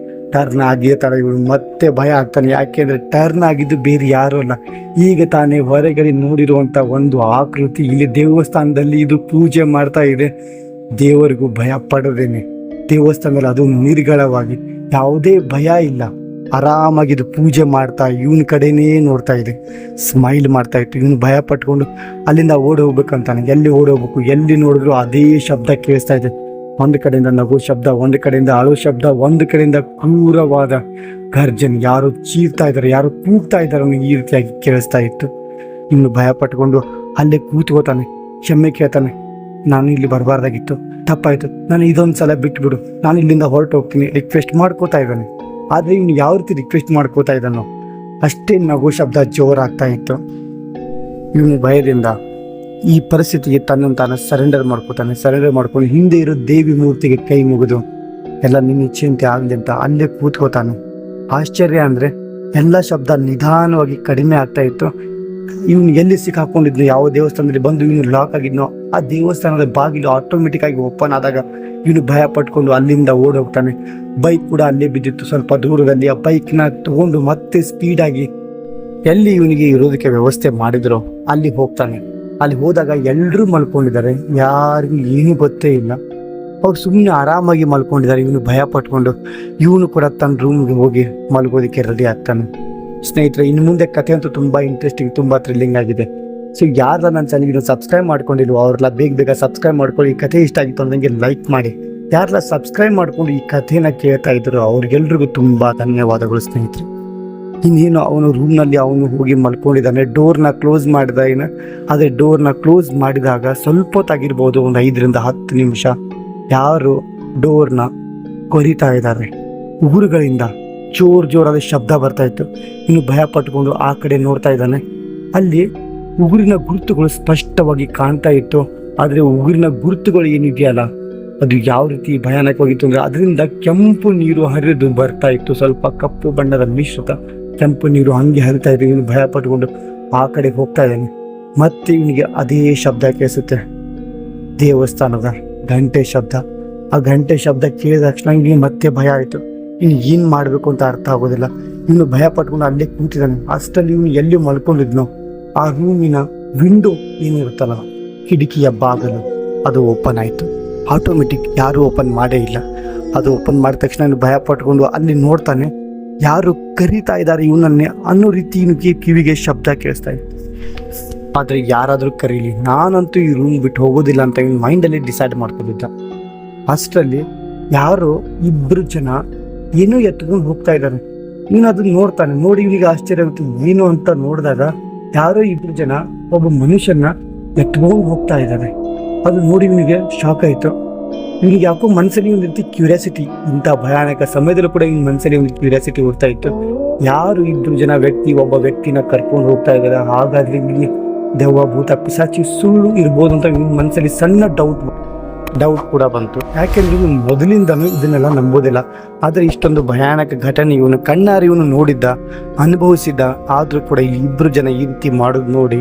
ಟರ್ನ್ ಆಗಿಯೇ ತರ ಇವಳು ಮತ್ತೆ ಭಯ ಆಗ್ತಾನೆ. ಯಾಕೆಂದರೆ ಟರ್ನ್ ಆಗಿದ್ದು ಬೇರೆ ಯಾರೂ ಅಲ್ಲ, ಈಗ ತಾನೇ ಹೊರಗಡೆ ನೋಡಿರುವಂಥ ಒಂದು ಆಕೃತಿ ಇಲ್ಲಿ ದೇವಸ್ಥಾನದಲ್ಲಿ ಇದು ಪೂಜೆ ಮಾಡ್ತಾ ಇದೆ. ದೇವರಿಗೂ ಭಯ ಪಡದೇನೆ ದೇವಸ್ಥಾನದಲ್ಲಿ, ಅದು ನಿರ್ಗಳವಾಗಿ ಯಾವುದೇ ಭಯ ಇಲ್ಲ, ಆರಾಮಾಗಿ ಇದು ಪೂಜೆ ಮಾಡ್ತಾ ಇವನ ಕಡೆನೇ ನೋಡ್ತಾ ಇದೆ, ಸ್ಮೈಲ್ ಮಾಡ್ತಾ ಇತ್ತು. ಇವನು ಭಯ ಪಟ್ಕೊಂಡು ಅಲ್ಲಿಂದ ಓಡಿ ಹೋಗ್ಬೇಕಂತಾನೆ. ಎಲ್ಲಿ ಓಡಿ ಹೋಗ್ಬೇಕು, ಎಲ್ಲಿ ನೋಡಿದ್ರು ಅದೇ ಶಬ್ದ ಕೇಳಿಸ್ತಾ ಇದೆ. ಒಂದು ಕಡೆಯಿಂದ ನಗು ಶಬ್ದ, ಒಂದು ಕಡೆಯಿಂದ ಅಳು ಶಬ್ದ, ಒಂದು ಕಡೆಯಿಂದ ಕ್ರೂರವಾದ ಗರ್ಜನ್. ಯಾರು ಚೀರ್ತಾ ಇದ್ದಾರೆ, ಯಾರು ಕೂಗ್ತಾ ಇದ್ದಾರೆ ಅವನಿಗೆ ಈ ರೀತಿಯಾಗಿ ಕೇಳಿಸ್ತಾ ಇತ್ತು. ಇನ್ನು ಭಯ ಪಟ್ಕೊಂಡು ಅಲ್ಲೇ ಕೂತ್ಕೋತಾನೆ. ಕ್ಷಮೆ ಕೇಳ್ತಾನೆ, ನಾನು ಇಲ್ಲಿ ಬರಬಾರ್ದಾಗಿತ್ತು, ತಪ್ಪಾಯಿತು, ನಾನು ಇದೊಂದು ಸಲ ಬಿಟ್ಬಿಡು, ನಾನು ಇಲ್ಲಿಂದ ಹೊರಟು ಹೋಗ್ತೀನಿ, ರಿಕ್ವೆಸ್ಟ್ ಮಾಡ್ಕೋತಾ ಇದ್ದಾನೆ. ಆದರೆ ಇವನು ಯಾವ ರೀತಿ ರಿಕ್ವೆಸ್ಟ್ ಮಾಡ್ಕೋತಾ ಇದ್ದಾನೋ ಅಷ್ಟೇ ನಗು ಶಬ್ದ ಜೋರಾಗ್ತಾ ಇತ್ತು. ಇವನು ಭಯದಿಂದ ಈ ಪರಿಸ್ಥಿತಿಗೆ ತನ್ನನ್ನು ತಾನು ಸರೆಂಡರ್ ಮಾಡ್ಕೊಂಡು ಹಿಂದೆ ಇರೋ ದೇವಿ ಮೂರ್ತಿಗೆ ಕೈ ಮುಗಿದು ಎಲ್ಲ ನಿನ್ನ ಚಿಂತೆ ಆಗಲಿ ಅಂತ ಅಲ್ಲೇ ಕೂತ್ಕೋತಾನೆ. ಆಶ್ಚರ್ಯ ಅಂದರೆ ಎಲ್ಲ ಶಬ್ದ ನಿಧಾನವಾಗಿ ಕಡಿಮೆ ಆಗ್ತಾ ಇತ್ತು. ಇವನು ಎಲ್ಲಿ ಸಿಕ್ಕಾಕೊಂಡಿದ್ನು, ಯಾವ ದೇವಸ್ಥಾನದಲ್ಲಿ ಬಂದು ಇವನು ಲಾಕ್ ಆಗಿದ್ನೋ ಆ ದೇವಸ್ಥಾನದ ಬಾಗಿಲು ಆಟೋಮೆಟಿಕ್ ಆಗಿ ಓಪನ್ ಆದಾಗ ಇವನು ಭಯ ಪಟ್ಕೊಂಡು ಅಲ್ಲಿಂದ ಓಡಿ ಹೋಗ್ತಾನೆ. ಬೈಕ್ ಕೂಡ ಅಲ್ಲೇ ಬಿದ್ದಿತ್ತು ಸ್ವಲ್ಪ ದೂರದಲ್ಲಿ. ಆ ಬೈಕ್ನ ತಗೊಂಡು ಮತ್ತೆ ಸ್ಪೀಡಾಗಿ ಎಲ್ಲಿ ಇವನಿಗೆ ಇರೋದಕ್ಕೆ ವ್ಯವಸ್ಥೆ ಮಾಡಿದ್ರು ಅಲ್ಲಿ ಹೋಗ್ತಾನೆ. ಅಲ್ಲಿ ಹೋದಾಗ ಎಲ್ಲರೂ ಮಲ್ಕೊಂಡಿದ್ದಾರೆ, ಯಾರಿಗೂ ಏನೂ ಗೊತ್ತೇ ಇಲ್ಲ. ಅವ್ರು ಸುಮ್ಮನೆ ಆರಾಮಾಗಿ ಮಲ್ಕೊಂಡಿದ್ದಾರೆ. ಇವನು ಭಯ ಪಟ್ಕೊಂಡು ಇವನು ಕೂಡ ತನ್ನ ರೂಮ್ಗೆ ಹೋಗಿ ಮಲ್ಗೋದಕ್ಕೆ ರೆಡಿ ಆಗ್ತಾನೆ. ಸ್ನೇಹಿತರೆ, ಇನ್ನು ಮುಂದೆ ಕಥೆ ಅಂತೂ ತುಂಬ ಇಂಟ್ರೆಸ್ಟಿಂಗ್, ತುಂಬ ಥ್ರಿಲ್ಲಿಂಗ್ ಆಗಿದೆ. ಸೊ ಯಾರೆಲ್ಲ ನನ್ನ ಚಾನಲ್ಗೆ ಸಬ್ಸ್ಕ್ರೈಬ್ ಮಾಡ್ಕೊಂಡಿಲ್ವೋ ಅವ್ರೆಲ್ಲ ಬೇಗ ಸಬ್ಸ್ಕ್ರೈಬ್ ಮಾಡ್ಕೊಂಡು, ಈ ಕಥೆ ಇಷ್ಟ ಆಗಿತ್ತು ನನಗೆ ಲೈಕ್ ಮಾಡಿ. ಯಾರೆಲ್ಲ ಸಬ್ಸ್ಕ್ರೈಬ್ ಮಾಡ್ಕೊಂಡು ಈ ಕಥೆನ ಕೇಳ್ತಾ ಇದ್ರು ಅವ್ರಿಗೆಲ್ರಿಗೂ ತುಂಬ ಧನ್ಯವಾದಗಳು ಸ್ನೇಹಿತರೆ. ಇನ್ನೇನು ಅವನು ರೂಮ್ನಲ್ಲಿ ಅವನು ಹೋಗಿ ಮಲ್ಕೊಂಡಿದ್ದಾನೆ. ಡೋರ್ನ ಕ್ಲೋಸ್ ಮಾಡಿದ ಅದೇ ಡೋರ್ನ ಕ್ಲೋಸ್ ಮಾಡಿದಾಗ ಸ್ವಲ್ಪ ಹೊತ್ತಾಗಿರ್ಬೋದು, ಒಂದು 5 ರಿಂದ 10 ನಿಮಿಷ ಯಾರು ಡೋರ್ನ ಕೊರಿತಾ ಇದ್ದಾರೆ. ಉಗುರುಗಳಿಂದ ಜೋರಾದ ಶಬ್ದ ಬರ್ತಾ ಇತ್ತು. ಇನ್ನು ಭಯ ಪಟ್ಕೊಂಡು ಆ ಕಡೆ ನೋಡ್ತಾ ಇದ್ದಾನೆ. ಅಲ್ಲಿ ಉಗುರಿನ ಗುರುತುಗಳು ಸ್ಪಷ್ಟವಾಗಿ ಕಾಣ್ತಾ ಇತ್ತು. ಆದರೆ ಉಗುರಿನ ಗುರುತುಗಳು ಏನಿದೆಯಲ್ಲ ಅದು ಯಾವ ರೀತಿ ಭಯಾನಕವಾಗಿತ್ತು ಅಂದರೆ ಅದರಿಂದ ಕೆಂಪು ನೀರು ಹರಿದು ಬರ್ತಾ ಇತ್ತು. ಸ್ವಲ್ಪ ಕಪ್ಪು ಬಣ್ಣದ ಮಿಶ್ರಿತ ಕೆಂಪು ನೀರು ಹಂಗೆ ಹರಿತಾ ಇತ್ತು. ಇವನು ಭಯ ಪಟ್ಕೊಂಡು ಆ ಕಡೆ ಹೋಗ್ತಾ ಇದ್ದಾನೆ. ಮತ್ತೆ ಇವನಿಗೆ ಅದೇ ಶಬ್ದ ಕೇಳಿಸುತ್ತೆ, ದೇವಸ್ಥಾನದ ಗಂಟೆ ಶಬ್ದ. ಆ ಗಂಟೆ ಶಬ್ದ ಕೇಳಿದ ತಕ್ಷಣ ಇವನಿಗೆ ಮತ್ತೆ ಭಯ ಆಯಿತು. ಇನ್ನು ಏನು ಮಾಡಬೇಕು ಅಂತ ಅರ್ಥ ಆಗೋದಿಲ್ಲ. ಇವನು ಭಯ ಪಟ್ಕೊಂಡು ಅಲ್ಲೇ ಕೂತಿದ್ದಾನೆ. ಅಷ್ಟರಲ್ಲಿ ಇವನು ಎಲ್ಲಿ ಮಲ್ಕೊಂಡಿದ್ನೋ ಆ ರೂಮಿನ ವಿಂಡೋ ಏನಿರುತ್ತಲ್ಲ, ಕಿಟಕಿಯ ಬಾಗಿಲು ಅದು ಓಪನ್ ಆಯಿತು. ಆಟೋಮೆಟಿಕ್, ಯಾರೂ ಓಪನ್ ಮಾಡೇ ಇಲ್ಲ. ಅದು ಓಪನ್ ಮಾಡಿದ ತಕ್ಷಣ ಇವನು ಭಯ ಪಟ್ಕೊಂಡು ಅಲ್ಲಿ ನೋಡ್ತಾನೆ. ಯಾರು ಕರೀತಾ ಇದ್ದಾರೆ ಇವನನ್ನೇ ಅನ್ನೋ ರೀತಿ ಇವನಿಗೆ ಕಿವಿಗೆ ಶಬ್ದ ಕೇಳಿಸ್ತಾ ಇತ್ತು. ಆದರೆ ಯಾರಾದರೂ ಕರೀಲಿ, ನಾನಂತೂ ಈ ರೂಮ್ ಬಿಟ್ಟು ಹೋಗೋದಿಲ್ಲ ಅಂತ ಇವನು ಮೈಂಡಲ್ಲಿ ಡಿಸೈಡ್ ಮಾಡ್ಕೊಂಡಿದ್ದ. ಅಷ್ಟರಲ್ಲಿ ಯಾರೋ 2 ಜನ ಏನೋ ಎತ್ಕೊಂಡು ಹೋಗ್ತಾ ಇದ್ದಾರೆ. ಇವನು ಅದನ್ನ ನೋಡ್ತಾನೆ. ನೋಡಿ ಇವನಿಗೆ ಆಶ್ಚರ್ಯ ಆಗುತ್ತೆ, ಏನು ಅಂತ ನೋಡಿದಾಗ ಯಾರೋ 2 ಜನ ಒಬ್ಬ ಮನುಷ್ಯನ ಎತ್ಕೊಂಡು ಹೋಗ್ತಾ ಇದ್ದಾರೆ. ಅದು ನೋಡಿ ಇವನಿಗೆ ಶಾಕ್ ಆಯಿತು. ಇವನಿಗೆ ಯಾಕೋ ಮನಸ್ಸಲ್ಲಿ ಒಂದು ರೀತಿ ಕ್ಯೂರಿಯಾಸಿಟಿ, ಇಂಥ ಭಯಾನಕ ಸಮಯದಲ್ಲೂ ಕೂಡ ಇವನ ಮನಸ್ಸಲ್ಲಿ ಒಂದು ಕ್ಯೂರಿಯಾಸಿಟಿ ಹೋಗ್ತಾ ಇತ್ತು. ಯಾರು 2 ಜನ ಒಬ್ಬ ವ್ಯಕ್ತಿನ ಕರ್ಕೊಂಡು ಹೋಗ್ತಾ ಇದ್ದಾರೆ, ಹಾಗಾದ್ರೆ ಇಲ್ಲಿ ದೆವ್ವ ಭೂತ ಪಿಶಾಚಿ ಸುಳ್ಳು ಇರ್ಬೋದು ಅಂತ ಇವನ ಮನಸ್ಸಲ್ಲಿ ಸಣ್ಣ ಡೌಟ್ ಕೂಡ ಬಂತು. ಯಾಕೆಂದ್ರೆ ಇವನು ಮೊದಲಿಂದನೂ ಇದನ್ನೆಲ್ಲ ನಂಬೋದಿಲ್ಲ. ಆದರೆ ಇಷ್ಟೊಂದು ಭಯಾನಕ ಘಟನೆ ಇವನು ಕಣ್ಣಾರೆ ಇವನು ನೋಡಿದ್ದ, ಅನುಭವಿಸಿದ್ದ. ಆದರೂ ಕೂಡ 2 ಜನ ಈ ರೀತಿ ಮಾಡೋದು ನೋಡಿ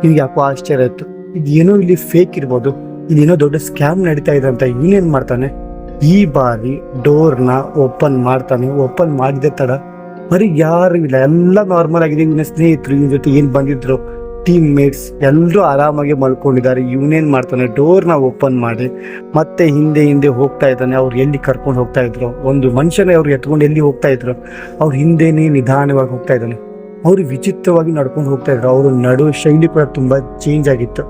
ಇವನಿಗೆ ಯಾಕೋ ಆಶ್ಚರ್ಯ ಇತ್ತು. ಇದೇನೋ ಇಲ್ಲಿ ಫೇಕ್ ಇರ್ಬೋದು, ಇದೇನೋ ದೊಡ್ಡ ಸ್ಕ್ಯಾಮ್ ನಡೀತಾ ಇದೆ ಅಂತ ಇವನೇನು ಮಾಡ್ತಾನೆ, ಈ ಬಾರಿ ಡೋರ್ನ ಓಪನ್ ಮಾಡ್ತಾನೆ. ಓಪನ್ ಮಾಡಿದ ತಡ ಬರೀ ಯಾರು ಇಲ್ಲ, ಎಲ್ಲ ನಾರ್ಮಲ್ ಆಗಿದೆ. ಇವನ ಸ್ನೇಹಿತರು, ಇವನ ಜೊತೆ ಏನು ಬಂದಿದ್ರು ಟೀಮ್ ಮೇಟ್ಸ್ ಎಲ್ಲರೂ ಆರಾಮಾಗಿ ಮಲ್ಕೊಂಡಿದ್ದಾರೆ. ಇವನೇನು ಮಾಡ್ತಾನೆ, ಡೋರ್ನ ಓಪನ್ ಮಾಡಿ ಮತ್ತೆ ಹಿಂದೆ ಹೋಗ್ತಾ ಇದ್ದಾನೆ. ಅವ್ರು ಎಲ್ಲಿ ಕರ್ಕೊಂಡು ಹೋಗ್ತಾ ಇದ್ರು, ಒಂದು ಮನುಷ್ಯನೇ ಅವ್ರು ಎತ್ಕೊಂಡು ಎಲ್ಲಿ ಹೋಗ್ತಾ ಇದ್ರು, ಅವ್ರು ಹಿಂದೆನೇ ನಿಧಾನವಾಗಿ ಹೋಗ್ತಾ ಇದ್ದಾನೆ. ಅವರು ವಿಚಿತ್ರವಾಗಿ ನಡ್ಕೊಂಡು ಹೋಗ್ತಾ ಇದ್ರು. ಅವರು ನಡು ಶೈಲಿ ಕೂಡ ತುಂಬ ಚೇಂಜ್ ಆಗಿತ್ತು.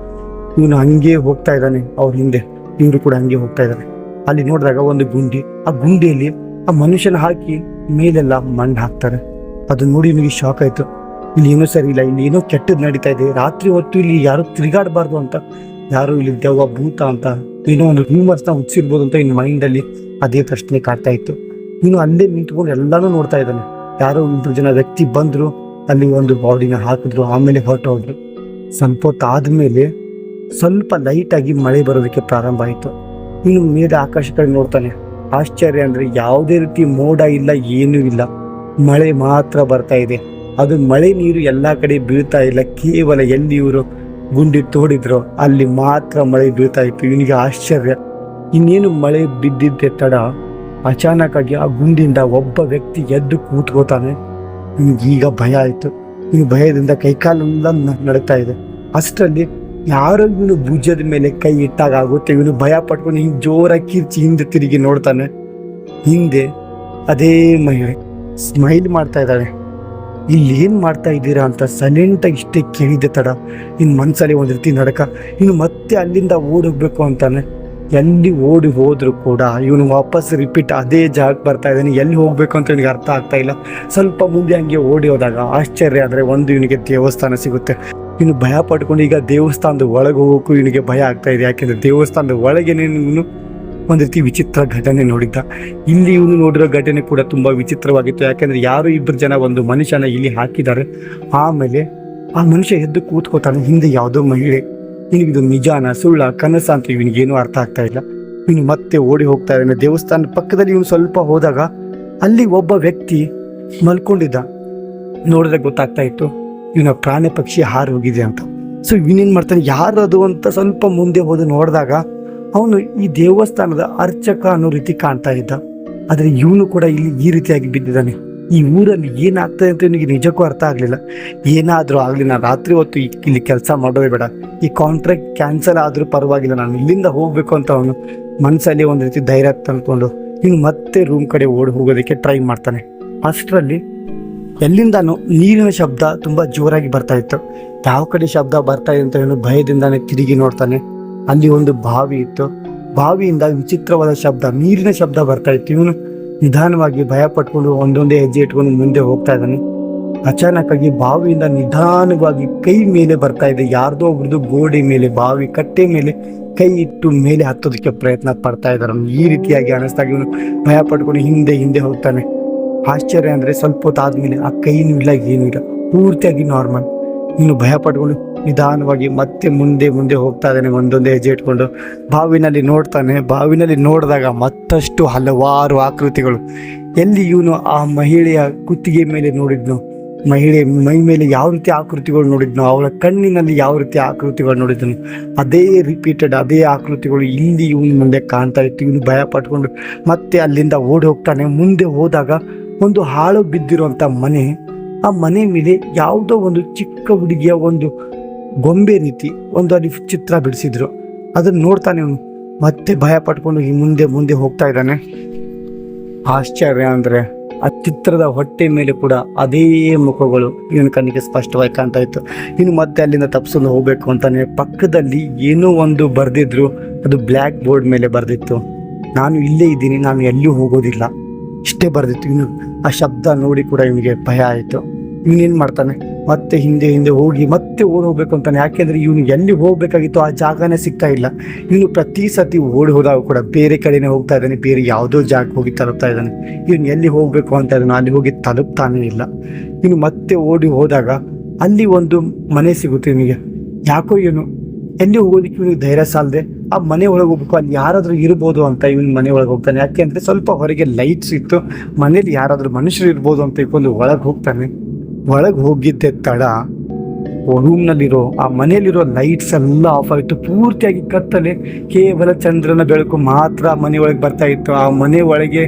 ಇವನು ಹಂಗೆ ಹೋಗ್ತಾ ಇದ್ದಾನೆ, ಅವ್ರ ಹಿಂದೆ ಇವರು ಕೂಡ ಹಂಗೆ ಹೋಗ್ತಾ ಇದ್ದಾರೆ. ಅಲ್ಲಿ ನೋಡಿದಾಗ ಒಂದು ಗುಂಡಿ, ಆ ಗುಂಡಿಯಲ್ಲಿ ಆ ಮನುಷ್ಯನ ಹಾಕಿ ಮೇಲೆಲ್ಲ ಮಣ್ಣು ಹಾಕ್ತಾರೆ. ಅದನ್ನ ನೋಡಿ ಇವನಿಗೆ ಶಾಕ್ ಆಯ್ತು. ಇಲ್ಲಿ ಏನೂ ಸರಿ ಇಲ್ಲ, ಇಲ್ಲಿ ಏನೋ ಕೆಟ್ಟದ್ದು ನಡೀತಾ ಇದೆ. ರಾತ್ರಿ ಹೊತ್ತು ಇಲ್ಲಿ ಯಾರು ತಿರುಗಾಡಬಾರ್ದು ಅಂತ, ಯಾರು ಇಲ್ಲಿ ದೆವ್ವ ಭೂತ ಅಂತ ಏನೋ ಒಂದು ರೂಮರ್ಸ್ನ ಹುಚ್ಚಿರ್ಬೋದು ಅಂತ ಇನ್ನು ಮೈಂಡಲ್ಲಿ ಅದೇ ಪ್ರಶ್ನೆ ಕಾಡ್ತಾ ಇತ್ತು. ಇನ್ನು ಅಲ್ಲೇ ನಿಂತ್ಕೊಂಡು ಎಲ್ಲಾನು ನೋಡ್ತಾ ಇದ್ದಾನೆ. ಯಾರೋ 2 ಜನ ವ್ಯಕ್ತಿ ಬಂದ್ರು, ಅಲ್ಲಿ ಒಂದು ಬಾಡಿನ ಹಾಕಿದ್ರು, ಆಮೇಲೆ ಹೊರಟೋದ್ರು. ಸ್ವಲ್ಪ ಹೊತ್ತು ಆದ್ಮೇಲೆ ಸ್ವಲ್ಪ ಲೈಟಾಗಿ ಮಳೆ ಬರೋದಕ್ಕೆ ಪ್ರಾರಂಭ ಆಯಿತು. ಇನ್ನು ಮೇಲೆ ಆಕಾಶ ಕಡೆ ನೋಡ್ತಾನೆ. ಆಶ್ಚರ್ಯ ಅಂದರೆ ಯಾವುದೇ ರೀತಿ ಮೋಡ ಇಲ್ಲ, ಏನೂ ಇಲ್ಲ, ಮಳೆ ಮಾತ್ರ ಬರ್ತಾ ಇದೆ. ಅದು ಮಳೆ ನೀರು ಎಲ್ಲ ಕಡೆ ಬೀಳ್ತಾ ಇಲ್ಲ, ಕೇವಲ ಎಲ್ಲಿ ಇವರು ಗುಂಡಿ ತೋಡಿದ್ರು ಅಲ್ಲಿ ಮಾತ್ರ ಮಳೆ ಬೀಳ್ತಾ ಇತ್ತು. ಇವನಿಗೆ ಆಶ್ಚರ್ಯ. ಇನ್ನೇನು ಮಳೆ ಬಿದ್ದಿದ್ದೆ ತಡ ಅಚಾನಕ್ ಆಗಿ ಆ ಗುಂಡಿಯಿಂದ ಒಬ್ಬ ವ್ಯಕ್ತಿ ಎದ್ದು ಕೂತ್ಕೋತಾನೆ. ಈಗ ಭಯ ಆಯಿತು. ಇನ್ನು ಭಯದಿಂದ ಕೈಕಾಲೆಲ್ಲ ನಡುತ್ತಾ ಇದೆ. ಅಷ್ಟರಲ್ಲಿ ಯಾರೋ ಇವನು ಭುಜದ ಮೇಲೆ ಕೈ ಇಟ್ಟಾಗ ಆಗುತ್ತೆ. ಇವನು ಭಯ ಪಟ್ಕೊಂಡು ಹಿಂಗೆ ಜೋರಾಗಿ ಕಿರ್ಚಿ ಹಿಂದೆ ತಿರುಗಿ ನೋಡ್ತಾನೆ. ಹಿಂದೆ ಅದೇ ಮಹಿಳೆ ಸ್ಮೈಲ್ ಮಾಡ್ತಾ ಇದ್ದಾಳೆ. ಇಲ್ಲಿ ಏನು ಮಾಡ್ತಾ ಇದ್ದೀರಾ ಅಂತ ಸೈಲೆಂಟಾಗಿ ಇಷ್ಟೇ ಕೇಳಿದ್ದೆ ತಡ ಇನ್ನು ಮನಸ್ಸಲ್ಲಿ ಒಂದು ರೀತಿ ನಡಕ. ಇನ್ನು ಮತ್ತೆ ಅಲ್ಲಿಂದ ಓಡೋಗ್ಬೇಕು ಅಂತಾನೆ. ಎಲ್ಲಿ ಓಡಿ ಹೋದ್ರು ಕೂಡ ಇವನು ವಾಪಸ್ ರಿಪೀಟ್ ಅದೇ ಜಾಗಕ್ಕೆ ಬರ್ತಾ ಇದ್ದಾನೆ. ಎಲ್ಲಿ ಹೋಗ್ಬೇಕು ಅಂತ ಇವನಿಗೆ ಅರ್ಥ ಆಗ್ತಾ ಇಲ್ಲ. ಸ್ವಲ್ಪ ಮುಂದೆ ಹಂಗೆ ಓಡಿ ಹೋದಾಗ ಆಶ್ಚರ್ಯ ಅಂದರೆ ಒಂದು ಇವನಿಗೆ ದೇವಸ್ಥಾನ ಸಿಗುತ್ತೆ. ಇನ್ನು ಭಯ ಪಡ್ಕೊಂಡು ಈಗ ದೇವಸ್ಥಾನದ ಒಳಗೆ ಹೋಗೋಕ್ಕೂ ಇವನಿಗೆ ಭಯ ಆಗ್ತಾ ಇದೆ. ಯಾಕೆಂದರೆ ದೇವಸ್ಥಾನದ ಒಳಗೇನೆ ಇವನು ಒಂದು ರೀತಿ ವಿಚಿತ್ರ ಘಟನೆ ನೋಡಿದ್ದ. ಇಲ್ಲಿ ಇವನು ನೋಡಿರೋ ಘಟನೆ ಕೂಡ ತುಂಬ ವಿಚಿತ್ರವಾಗಿತ್ತು. ಯಾಕೆಂದರೆ ಯಾರು 2 ಜನ ಒಂದು ಮನುಷ್ಯನ ಇಲ್ಲಿ ಹಾಕಿದ್ದಾರೆ. ಆಮೇಲೆ ಆ ಮನುಷ್ಯ ಎದ್ದು ಕೂತ್ಕೋತಾನೆ. ಹಿಂದೆ ಯಾವುದೋ ಮಹಿಳೆ ಇವನಿಗಿದು ನಿಜಾನ ಸುಳ್ಳ ಕನಸ ಅಂತ ಇವನಿಗೇನು ಅರ್ಥ ಆಗ್ತಾ ಇಲ್ಲ. ಇವನು ಮತ್ತೆ ಓಡಿ ಹೋಗ್ತಾ ಇದ್ದಾನೆ. ದೇವಸ್ಥಾನ ಪಕ್ಕದಲ್ಲಿ ಇವನು ಸ್ವಲ್ಪ ಹೋದಾಗ ಅಲ್ಲಿ ಒಬ್ಬ ವ್ಯಕ್ತಿ ಮಲ್ಕೊಂಡಿದ್ದ. ನೋಡಿದ್ರೆ ಗೊತ್ತಾಗ್ತಾ ಇತ್ತು ಇವನ ಪ್ರಾಣಿ ಪಕ್ಷಿ ಹಾರಿ ಹೋಗಿದೆ ಅಂತ. ಸೊ ಇವನೇನು ಮಾಡ್ತಾನೆ, ಯಾರು ಅದು ಅಂತ ಸ್ವಲ್ಪ ಮುಂದೆ ಹೋದು ನೋಡಿದಾಗ ಅವನು ಈ ದೇವಸ್ಥಾನದ ಅರ್ಚಕ ಅನ್ನೋ ರೀತಿ ಕಾಣ್ತಾ ಇದ್ದ. ಆದರೆ ಇವನು ಕೂಡ ಇಲ್ಲಿ ಈ ರೀತಿಯಾಗಿ ಬಿದ್ದಿದ್ದಾನೆ. ಈ ಊರಲ್ಲಿ ಏನಾಗ್ತದೆ ಅಂತ ಇವನಿಗೆ ನಿಜಕ್ಕೂ ಅರ್ಥ ಆಗಲಿಲ್ಲ. ಏನಾದರೂ ಆಗಲಿ, ನಾನು ರಾತ್ರಿ ಹೊತ್ತು ಇಲ್ಲಿ ಕೆಲಸ ಮಾಡೋದೇ ಬೇಡ, ಈ ಕಾಂಟ್ರಾಕ್ಟ್ ಕ್ಯಾನ್ಸಲ್ ಆದರೂ ಪರವಾಗಿಲ್ಲ, ನಾನು ಇಲ್ಲಿಂದ ಹೋಗಬೇಕು ಅಂತ ಅವನು ಮನಸ್ಸಲ್ಲಿ ಒಂದು ರೀತಿ ಧೈರ್ಯ ತಂದ್ಕೊಂಡು ಇವನು ಮತ್ತೆ ರೂಮ್ ಕಡೆ ಓಡಿ ಹೋಗೋದಕ್ಕೆ ಟ್ರೈ ಮಾಡ್ತಾನೆ. ಅಷ್ಟರಲ್ಲಿ ಎಲ್ಲಿಂದಾನು ನೀರಿನ ಶಬ್ದ ತುಂಬ ಜೋರಾಗಿ ಬರ್ತಾ ಇತ್ತು. ಯಾವ ಕಡೆ ಶಬ್ದ ಬರ್ತಾ ಇದೆ ಅಂತ ಇವನು ಭಯದಿಂದಾನೆ ತಿರುಗಿ ನೋಡ್ತಾನೆ. ಅಲ್ಲಿ ಒಂದು ಬಾವಿ ಇತ್ತು. ಬಾವಿಯಿಂದ ವಿಚಿತ್ರವಾದ ಶಬ್ದ, ನೀರಿನ ಶಬ್ದ ಬರ್ತಾ ಇತ್ತು. ಇವನು ನಿಧಾನವಾಗಿ ಭಯ ಪಟ್ಕೊಂಡು ಒಂದೊಂದೇ ಹೆಜ್ಜೆ ಇಟ್ಕೊಂಡು ಮುಂದೆ ಹೋಗ್ತಾ ಇದ್ದಾನೆ. ಅಚಾನಕ್ ಆಗಿ ಬಾವಿಯಿಂದ ನಿಧಾನವಾಗಿ ಕೈ ಮೇಲೆ ಬರ್ತಾ ಇದೆ. ಯಾರ್ದೋ ಒಬ್ರದ್ದು ಗೋಡೆ ಮೇಲೆ, ಬಾವಿ ಕಟ್ಟೆ ಮೇಲೆ ಕೈ ಇಟ್ಟು ಮೇಲೆ ಹತ್ತೋದಕ್ಕೆ ಪ್ರಯತ್ನ ಪಡ್ತಾ ಇದ್ದಾರೆ. ಈ ರೀತಿಯಾಗಿ ಅನಿಸ್ದಾಗ ಇವನು ಭಯ ಪಟ್ಕೊಂಡು ಹಿಂದೆ ಹಿಂದೆ ಹೋಗ್ತಾನೆ. ಆಶ್ಚರ್ಯ ಅಂದರೆ ಸ್ವಲ್ಪ ಹೊತ್ತಾದ್ಮೇಲೆ ಆ ಕೈನೂ ಇಲ್ಲ, ಏನೂ ಇಲ್ಲ, ಪೂರ್ತಿಯಾಗಿ ನಾರ್ಮಲ್. ಇನ್ನು ಭಯ ಪಟ್ಕೊಂಡು ನಿಧಾನವಾಗಿ ಮತ್ತೆ ಮುಂದೆ ಮುಂದೆ ಹೋಗ್ತಾ ಇದ್ದಾನೆ, ಒಂದೊಂದೇ ಹೆಜ್ಜೆ ಇಟ್ಕೊಂಡು. ಬಾವಿನಲ್ಲಿ ನೋಡ್ತಾನೆ. ಬಾವಿನಲ್ಲಿ ನೋಡಿದಾಗ ಮತ್ತಷ್ಟು ಹಲವಾರು ಆಕೃತಿಗಳು. ಎಲ್ಲಿ ಇವನು ಆ ಮಹಿಳೆಯ ಕುತ್ತಿಗೆ ಮೇಲೆ ನೋಡಿದ್ನು, ಮಹಿಳೆ ಮೈ ಮೇಲೆ ಯಾವ ರೀತಿ ಆಕೃತಿಗಳು ನೋಡಿದ್ನು, ಅವಳ ಕಣ್ಣಿನಲ್ಲಿ ಯಾವ ರೀತಿ ಆಕೃತಿಗಳು ನೋಡಿದ್ನು, ಅದೇ ರಿಪೀಟೆಡ್ ಅದೇ ಆಕೃತಿಗಳು ಇಲ್ಲಿ ಇವನು ಮುಂದೆ ಕಾಣ್ತಾ ಇತ್ತು. ಇವನು ಭಯ ಪಟ್ಕೊಂಡು ಮತ್ತೆ ಅಲ್ಲಿಂದ ಓಡಿ ಹೋಗ್ತಾನೆ. ಮುಂದೆ ಹೋದಾಗ ಒಂದು ಹಾಳು ಬಿದ್ದಿರುವಂಥ ಮನೆ, ಆ ಮನೆ ಮೇಲೆ ಯಾವುದೋ ಒಂದು ಚಿಕ್ಕ ಹುಡುಗಿಯ ಒಂದು ಗೊಂಬೆ ರೀತಿ ಒಂದು ಅಲ್ಲಿ ಚಿತ್ರ ಬಿಡಿಸಿದ್ರು. ಅದನ್ನು ನೋಡ್ತಾನೆ ಇವನು. ಮತ್ತೆ ಭಯ ಪಟ್ಕೊಂಡು ಈ ಮುಂದೆ ಮುಂದೆ ಹೋಗ್ತಾ ಇದ್ದಾನೆ. ಆಶ್ಚರ್ಯ ಅಂದರೆ ಆ ಚಿತ್ರದ ಹೊಟ್ಟೆ ಮೇಲೆ ಕೂಡ ಅದೇ ಮುಖಗಳು ಇವನ ಕಣ್ಣಿಗೆ ಸ್ಪಷ್ಟವಾಗಿ ಕಾಣ್ತಾ ಇತ್ತು. ಇನ್ನು ಮತ್ತೆ ಅಲ್ಲಿಂದ ತಪ್ಪಿಸ್ಕೊಂಡು ಹೋಗ್ಬೇಕು ಅಂತಾನೆ ಪಕ್ಕದಲ್ಲಿ ಏನೋ ಒಂದು ಬರೆದಿದ್ರು. ಅದು ಬ್ಲ್ಯಾಕ್ ಬೋರ್ಡ್ ಮೇಲೆ ಬರೆದಿತ್ತು, ನಾನು ಇಲ್ಲೇ ಇದ್ದೀನಿ, ನಾನು ಎಲ್ಲೂ ಹೋಗೋದಿಲ್ಲ, ಇಷ್ಟೇ ಬರೆದಿತ್ತು. ಇವನು ಆ ಶಬ್ದ ನೋಡಿ ಕೂಡ ಇವನಿಗೆ ಭಯ ಆಯಿತು. ಇವನೇನು ಮಾಡ್ತಾನೆ, ಮತ್ತೆ ಹಿಂದೆ ಹಿಂದೆ ಹೋಗಿ ಮತ್ತೆ ಓಡಿ ಹೋಗ್ಬೇಕು ಅಂತಾನೆ. ಯಾಕೆಂದರೆ ಇವನು ಎಲ್ಲಿ ಹೋಗಬೇಕಾಗಿತ್ತು ಆ ಜಾಗನೇ ಸಿಗ್ತಾ ಇಲ್ಲ. ಇವನು ಪ್ರತಿ ಸತಿ ಓಡಿ ಹೋದಾಗ ಕೂಡ ಬೇರೆ ಕಡೆನೇ ಹೋಗ್ತಾ ಇದ್ದಾನೆ, ಬೇರೆ ಯಾವುದೋ ಜಾಗಕ್ಕೆ ಹೋಗಿ ತಲುಪ್ತಾ ಇದ್ದಾನೆ. ಇವನು ಎಲ್ಲಿ ಹೋಗಬೇಕು ಅಂತ ಇದ್ದಾನೆ, ಅಲ್ಲಿ ಹೋಗಿ ತಲುಪ್ತಾನೇ ಇಲ್ಲ. ಇವನು ಮತ್ತೆ ಓಡಿ ಹೋದಾಗ ಅಲ್ಲಿ ಒಂದು ಮನೆ ಸಿಗುತ್ತೆ ಇವನಿಗೆ. ಯಾಕೋ ಇವನು ಎಲ್ಲಿ ಹೋಗೋದಕ್ಕೆ ಇವನಿಗೆ ಧೈರ್ಯ ಸಾಲದೆ ಆ ಮನೆ ಒಳಗೆ ಹೋಗ್ಬೇಕು, ಅಲ್ಲಿ ಯಾರಾದರೂ ಇರ್ಬೋದು ಅಂತ ಇವನು ಮನೆ ಒಳಗೆ ಹೋಗ್ತಾನೆ. ಯಾಕೆ ಅಂದರೆ ಸ್ವಲ್ಪ ಹೊರಗೆ ಲೈಟ್ಸ್ ಇತ್ತು, ಮನೇಲಿ ಯಾರಾದರೂ ಮನುಷ್ಯರು ಇರ್ಬೋದು ಅಂತ ಇಟ್ಕೊಂಡು ಒಳಗೆ ಹೋಗ್ತಾನೆ. ಒಳಗೆ ಹೋಗಿದ್ದೆ ತಡ ರೂಮ್ನಲ್ಲಿರೋ ಆ ಮನೆಯಲ್ಲಿರೋ ಲೈಟ್ಸ್ ಎಲ್ಲ ಆಫ್ ಆಯಿತು. ಪೂರ್ತಿಯಾಗಿ ಕತ್ತಲೆ, ಕೇವಲ ಚಂದ್ರನ ಬೆಳಕು ಮಾತ್ರ ಮನೆ ಒಳಗೆ ಬರ್ತಾ ಇತ್ತು. ಆ ಮನೆ ಒಳಗೆ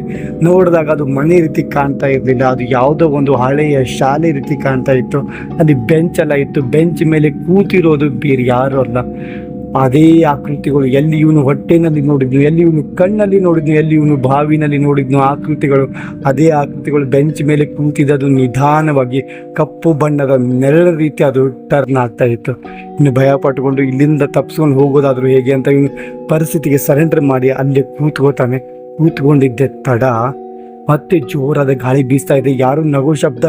ನೋಡಿದಾಗ ಅದು ಮನೆ ರೀತಿ ಕಾಣ್ತಾ ಇರಲಿಲ್ಲ, ಅದು ಯಾವುದೋ ಒಂದು ಹಳೆಯ ಶಾಲೆ ರೀತಿ ಕಾಣ್ತಾ ಇತ್ತು. ಅಲ್ಲಿ ಬೆಂಚ್ ಎಲ್ಲ ಇತ್ತು, ಬೆಂಚ್ ಮೇಲೆ ಕೂತಿರೋದು ಬೇರೆ ಯಾರು ಅಲ್ಲ, ಅದೇ ಆಕೃತಿಗಳು. ಎಲ್ಲಿ ಇವನು ಹೊಟ್ಟೆನಲ್ಲಿ ನೋಡಿದ್ನು, ಎಲ್ಲಿ ಇವನು ಕಣ್ಣಲ್ಲಿ ನೋಡಿದ್ನು, ಎಲ್ಲಿ ಇವನು ಬಾವಿನಲ್ಲಿ ನೋಡಿದ್ನು, ಆಕೃತಿಗಳು ಅದೇ ಆಕೃತಿಗಳು. ಬೆಂಚ್ ಮೇಲೆ ಕೂತಿದ್ದು ನಿಧಾನವಾಗಿ ಕಪ್ಪು ಬಣ್ಣದ ನೆರಳ ರೀತಿ ಅದು ಟರ್ನ್ ಆಗ್ತಾ ಇತ್ತು. ಇನ್ನು ಭಯ ಪಟ್ಟುಕೊಂಡು ಇಲ್ಲಿಂದ ತಪ್ಪಿಸ್ಕೊಂಡು ಹೋಗೋದಾದ್ರು ಹೇಗೆ ಅಂತ ಇವನು ಪರಿಸ್ಥಿತಿಗೆ ಸರೆಂಡರ್ ಮಾಡಿ ಅಲ್ಲೇ ಕೂತ್ಕೋತಾನೆ. ಕೂತ್ಕೊಂಡಿದ್ದೆ ತಡ ಮತ್ತೆ ಜೋರಾದ ಗಾಳಿ ಬೀಸ್ತಾ ಇದೆ, ಯಾರು ನಗು ಶಬ್ದ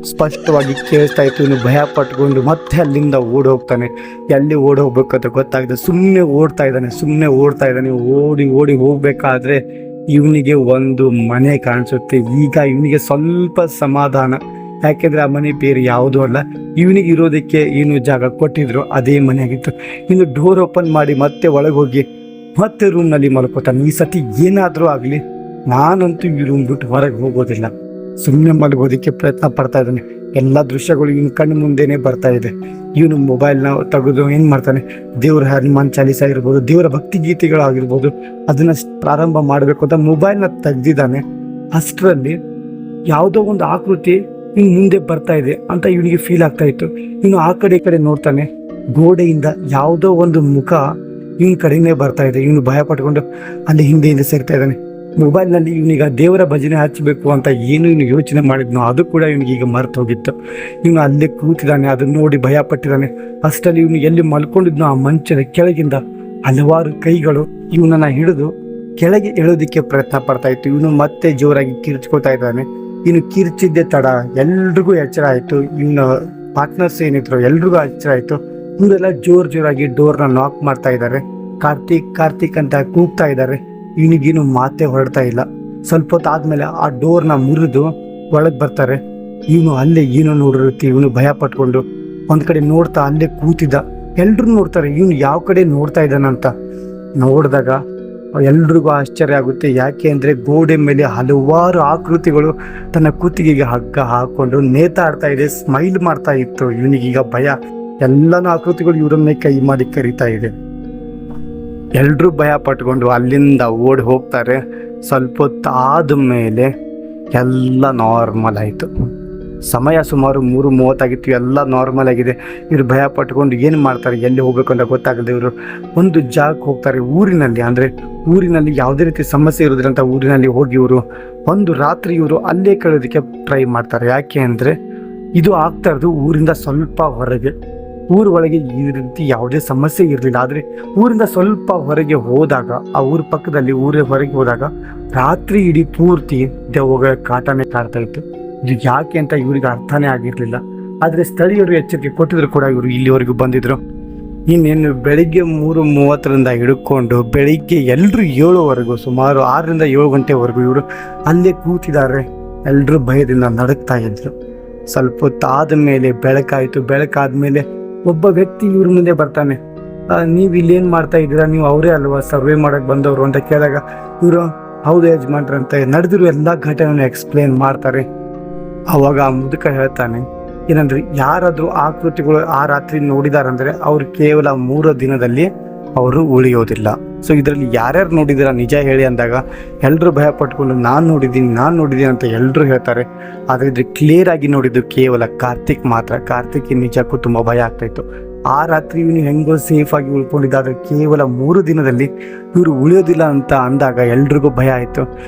ಸ್ಪಷ್ಟವಾಗಿ ಕೇಳಿಸ್ತಾ ಇತ್ತು. ಇವನು ಭಯ ಪಟ್ಕೊಂಡು ಮತ್ತೆ ಅಲ್ಲಿಂದ ಓಡಿ ಹೋಗ್ತಾನೆ. ಎಲ್ಲಿ ಓಡಿ ಹೋಗ್ಬೇಕಂತ ಗೊತ್ತಾಗಿದೆ. ಸುಮ್ಮನೆ ಓಡ್ತಾ ಇದ್ದಾನೆ. ಓಡಿ ಓಡಿ ಹೋಗ್ಬೇಕಾದ್ರೆ ಇವನಿಗೆ ಒಂದು ಮನೆ ಕಾಣಿಸುತ್ತೆ. ಈಗ ಇವನಿಗೆ ಸ್ವಲ್ಪ ಸಮಾಧಾನ, ಯಾಕೆಂದರೆ ಆ ಮನೆ ಬೇರೆ ಯಾವುದೂ ಅಲ್ಲ, ಇವನಿಗೆ ಇರೋದಕ್ಕೆ ಏನು ಜಾಗ ಕೊಟ್ಟಿದ್ರು ಅದೇ ಮನೆ ಆಗಿತ್ತು. ಇನ್ನು ಡೋರ್ ಓಪನ್ ಮಾಡಿ ಮತ್ತೆ ಒಳಗೆ ಹೋಗಿ ಮತ್ತೆ ರೂಮ್ನಲ್ಲಿ ಮಲ್ಕೋತಾನೆ. ಈ ಸತಿ ಏನಾದರೂ ಆಗಲಿ, ನಾನಂತೂ ಈ ರೂಮ್ ಬಿಟ್ಟು ಹೊರಗೆ ಹೋಗೋದಿಲ್ಲ, ಸುಮ್ಮನೆ ಮಲಗೋದಕ್ಕೆ ಪ್ರಯತ್ನ ಪಡ್ತಾ ಇದ್ದಾನೆ. ಎಲ್ಲ ದೃಶ್ಯಗಳು ಇವನ ಕಣ್ಣು ಮುಂದೆನೇ ಬರ್ತಾ ಇದೆ. ಇವನು ಮೊಬೈಲ್ನ ತೆಗೆದು ಏನು ಮಾಡ್ತಾನೆ, ದೇವರ ಹನುಮಾನ್ ಚಾಲೀಸ ಇರ್ಬೋದು, ದೇವರ ಭಕ್ತಿ ಗೀತೆಗಳಾಗಿರ್ಬೋದು, ಅದನ್ನು ಪ್ರಾರಂಭ ಮಾಡಬೇಕು ಅಂತ ಮೊಬೈಲ್ನ ತೆಗೆದಿದ್ದಾನೆ. ಅಷ್ಟರಲ್ಲಿ ಯಾವುದೋ ಒಂದು ಆಕೃತಿ ಇನ್ನು ಮುಂದೆ ಬರ್ತಾ ಇದೆ ಅಂತ ಇವನಿಗೆ ಫೀಲ್ ಆಗ್ತಾ ಇತ್ತು. ಇನ್ನು ಆ ಕಡೆ ಈ ಕಡೆ ನೋಡ್ತಾನೆ, ಗೋಡೆಯಿಂದ ಯಾವುದೋ ಒಂದು ಮುಖ ಇವನ ಕಡೆನೇ ಬರ್ತಾ ಇದೆ. ಇವನು ಭಯ ಪಟ್ಕೊಂಡು ಅಲ್ಲಿ ಹಿಂದೆ ಹಿಂದೆ ಸೇರ್ತಾ ಇದ್ದಾನೆ. ಮೊಬೈಲ್ನಲ್ಲಿ ಇವನೀಗ ದೇವರ ಭಜನೆ ಹಚ್ಚಬೇಕು ಅಂತ ಏನು ಇವನು ಯೋಚನೆ ಮಾಡಿದ್ನೋ ಅದು ಕೂಡ ಇವನಿಗೆ ಈಗ ಮರೆತು ಹೋಗಿತ್ತು. ಇವನು ಅಲ್ಲೇ ಕೂತಿದ್ದಾನೆ, ಅದನ್ನು ನೋಡಿ ಭಯ ಪಟ್ಟಿದ್ದಾನೆ. ಅಷ್ಟರಲ್ಲಿ ಇವನು ಎಲ್ಲಿ ಮಲ್ಕೊಂಡಿದ್ನೋ ಆ ಮಂಚದ ಕೆಳಗಿಂದ ಹಲವಾರು ಕೈಗಳು ಇವನನ್ನು ಹಿಡಿದು ಕೆಳಗೆ ಎಳೋದಕ್ಕೆ ಪ್ರಯತ್ನ ಪಡ್ತಾ ಇತ್ತು. ಇವನು ಮತ್ತೆ ಜೋರಾಗಿ ಕಿರ್ಚ್ಕೋತಾ ಇದ್ದಾನೆ. ಇನ್ನು ಕಿರ್ಚಿದ್ದೆ ತಡ ಎಲ್ರಿಗೂ ಎಚ್ಚರ ಆಯಿತು. ಇವನ ಪಾರ್ಟ್ನರ್ಸ್ ಏನಿದ್ರು ಎಲ್ರಿಗೂ ಎಚ್ಚರ ಆಯಿತು. ಇವರೆಲ್ಲ ಜೋರಾಗಿ ಡೋರ್ನ ನಾಕ್ ಮಾಡ್ತಾ ಇದ್ದಾರೆ. ಕಾರ್ತಿಕ್ ಅಂತ ಕೂಗ್ತಾ ಇದ್ದಾರೆ. ಇವನಿಗೇನು ಮಾತೆ ಹೊರಡ್ತಾ ಇಲ್ಲ. ಸ್ವಲ್ಪ ಹೊತ್ತು ಆದಮೇಲೆ ಆ ಡೋರ್ನ ಮುರಿದು ಒಳಗೆ ಬರ್ತಾರೆ. ಇವನು ಅಲ್ಲೇ ಏನೋ ನೋಡಿರುತ್ತೆ. ಇವನು ಭಯ ಪಟ್ಕೊಂಡು ಒಂದು ಕಡೆ ನೋಡ್ತಾ ಅಲ್ಲೇ ಕೂತಿದ್ದ. ಎಲ್ರು ನೋಡ್ತಾರೆ ಇವನು ಯಾವ ಕಡೆ ನೋಡ್ತಾ ಇದ್ದಾನಂತ. ನೋಡಿದಾಗ ಎಲ್ರಿಗೂ ಆಶ್ಚರ್ಯ ಆಗುತ್ತೆ. ಯಾಕೆ ಅಂದರೆ ಗೋಡೆ ಮೇಲೆ ಹಲವಾರು ಆಕೃತಿಗಳು ತನ್ನ ಕುತ್ತಿಗೆಗೆ ಹಗ್ಗ ಹಾಕೊಂಡು ನೇತಾಡ್ತಾ ಇದೆ, ಸ್ಮೈಲ್ ಮಾಡ್ತಾ ಇತ್ತು. ಇವನಿಗೀಗ ಭಯ. ಎಲ್ಲನೂ ಆಕೃತಿಗಳು ಇವರನ್ನೇ ಕೈ ಮಾಡಿ ಕರಿತಾ ಇದೆ. ಎಲ್ರೂ ಭಯ ಪಟ್ಕೊಂಡು ಅಲ್ಲಿಂದ ಓಡಿ ಹೋಗ್ತಾರೆ. ಸ್ವಲ್ಪ ಹೊತ್ತಾದ ಮೇಲೆ ಎಲ್ಲ ನಾರ್ಮಲ್ ಆಯಿತು. ಸಮಯ ಸುಮಾರು 3:30 ಎಲ್ಲ ನಾರ್ಮಲ್ ಆಗಿದೆ. ಇವರು ಭಯ ಪಟ್ಕೊಂಡು ಏನು ಮಾಡ್ತಾರೆ, ಎಲ್ಲಿ ಹೋಗ್ಬೇಕು ಅಂತ ಗೊತ್ತಾಗದೆ ಇವರು ಒಂದು ಜಾಗಕ್ಕೆ ಹೋಗ್ತಾರೆ. ಊರಿನಲ್ಲಿ ಯಾವುದೇ ರೀತಿ ಸಮಸ್ಯೆ ಇರೋದಿಲ್ಲ ಅಂತ ಊರಿನಲ್ಲಿ ಹೋಗಿ ಇವರು ಒಂದು ರಾತ್ರಿ ಇವರು ಅಲ್ಲೇ ಕಳೆಯೋದಕ್ಕೆ ಟ್ರೈ ಮಾಡ್ತಾರೆ. ಯಾಕೆ ಅಂದರೆ ಇದು ಆಗ್ತಾ ಇರೋದು ಊರಿಂದ ಸ್ವಲ್ಪ ಹೊರಗೆ. ಊರ ಒಳಗೆ ಈ ರೀತಿ ಯಾವುದೇ ಸಮಸ್ಯೆ ಇರಲಿಲ್ಲ. ಆದರೆ ಊರಿಂದ ಸ್ವಲ್ಪ ಹೊರಗೆ ಹೋದಾಗ, ಆ ಊರ ಪಕ್ಕದಲ್ಲಿ ಊರ ಹೊರಗೆ ಹೋದಾಗ ರಾತ್ರಿ ಇಡೀ ಪೂರ್ತಿ ದೆವ್ವಗಳ ಕಾಟನೇ ಕಾಡ್ತಾ ಇತ್ತು. ಇದು ಯಾಕೆ ಅಂತ ಇವರಿಗೆ ಅರ್ಥನೇ ಆಗಿರಲಿಲ್ಲ. ಆದರೆ ಸ್ಥಳೀಯರು ಎಚ್ಚರಿಕೆ ಕೊಟ್ಟಿದ್ರು ಕೂಡ ಇವರು ಇಲ್ಲಿವರೆಗೂ ಬಂದಿದ್ರು. ಇನ್ನೇನು ಬೆಳಿಗ್ಗೆ 3:30 ಹಿಡ್ಕೊಂಡು ಬೆಳಿಗ್ಗೆ ಎಲ್ಲರೂ 7ವರೆಗೂ, ಸುಮಾರು 6ರಿಂದ 7 ಗಂಟೆವರೆಗೂ ಇವರು ಅಲ್ಲೇ ಕೂತಿದ್ದಾರೆ. ಎಲ್ಲರೂ ಭಯದಿಂದ ನಡುಕ್ತಾ ಇದ್ರು. ಸ್ವಲ್ಪ ಹೊತ್ತಾದ ಮೇಲೆ ಬೆಳಕಾಯಿತು. ಬೆಳಕಾದ್ಮೇಲೆ ಒಬ್ಬ ವ್ಯಕ್ತಿ ಇವ್ರ ಮುಂದೆ ಬರ್ತಾನೆ. ನೀವು ಇಲ್ಲೇನು ಮಾಡ್ತಾ ಇದ್ದೀರಾ, ನೀವು ಅವರೇ ಅಲ್ವಾ ಸರ್ವೆ ಮಾಡೋಕ್ಕೆ ಬಂದವರು ಅಂತ ಕೇಳಿದಾಗ ಇವರು ಹೌದು ಯಜಮಾನ್ರಂತೆ ನಡೆದಿರೋ ಎಲ್ಲ ಘಟನೆಯನ್ನು ಎಕ್ಸ್ಪ್ಲೇನ್ ಮಾಡ್ತಾರೆ. ಅವಾಗ ಆ ಮುದುಕ ಹೇಳ್ತಾನೆ ಏನಂದ್ರೆ, ಯಾರಾದರೂ ಆಕೃತಿಗಳು ಆ ರಾತ್ರಿ ನೋಡಿದಾರಂದ್ರೆ ಅವ್ರು ಕೇವಲ 3 ದಿನದಲ್ಲಿ ಅವರು ಉಳಿಯೋದಿಲ್ಲ. ಸೊ ಇದರಲ್ಲಿ ಯಾರ್ಯಾರು ನೋಡಿದ್ದೀರಾ ನಿಜ ಹೇಳಿ ಅಂದಾಗ ಎಲ್ಲರೂ ಭಯ ಪಟ್ಕೊಂಡು ನಾನು ನೋಡಿದ್ದೀನಿ ಅಂತ ಎಲ್ಲರೂ ಹೇಳ್ತಾರೆ. ಆದರೆ ಇದ್ರೆ ಕ್ಲಿಯರ್ ಆಗಿ ನೋಡಿದ್ದು ಕೇವಲ ಕಾರ್ತಿಕ್ ಮಾತ್ರ. ಕಾರ್ತಿಕ್ ನಿಜಕ್ಕೂ ತುಂಬ ಭಯ ಆಗ್ತಾಯಿತ್ತು. ಆ ರಾತ್ರಿ ಇವನು ಹೆಂಗೋ ಸೇಫ್ ಆಗಿ ಉಳ್ಕೊಂಡಿದ್ದಾದ್ರೆ ಕೇವಲ 3 ದಿನದಲ್ಲಿ ಇವರು ಉಳಿಯೋದಿಲ್ಲ ಅಂತ ಅಂದಾಗ ಎಲ್ರಿಗೂ ಭಯ ಆಯಿತು.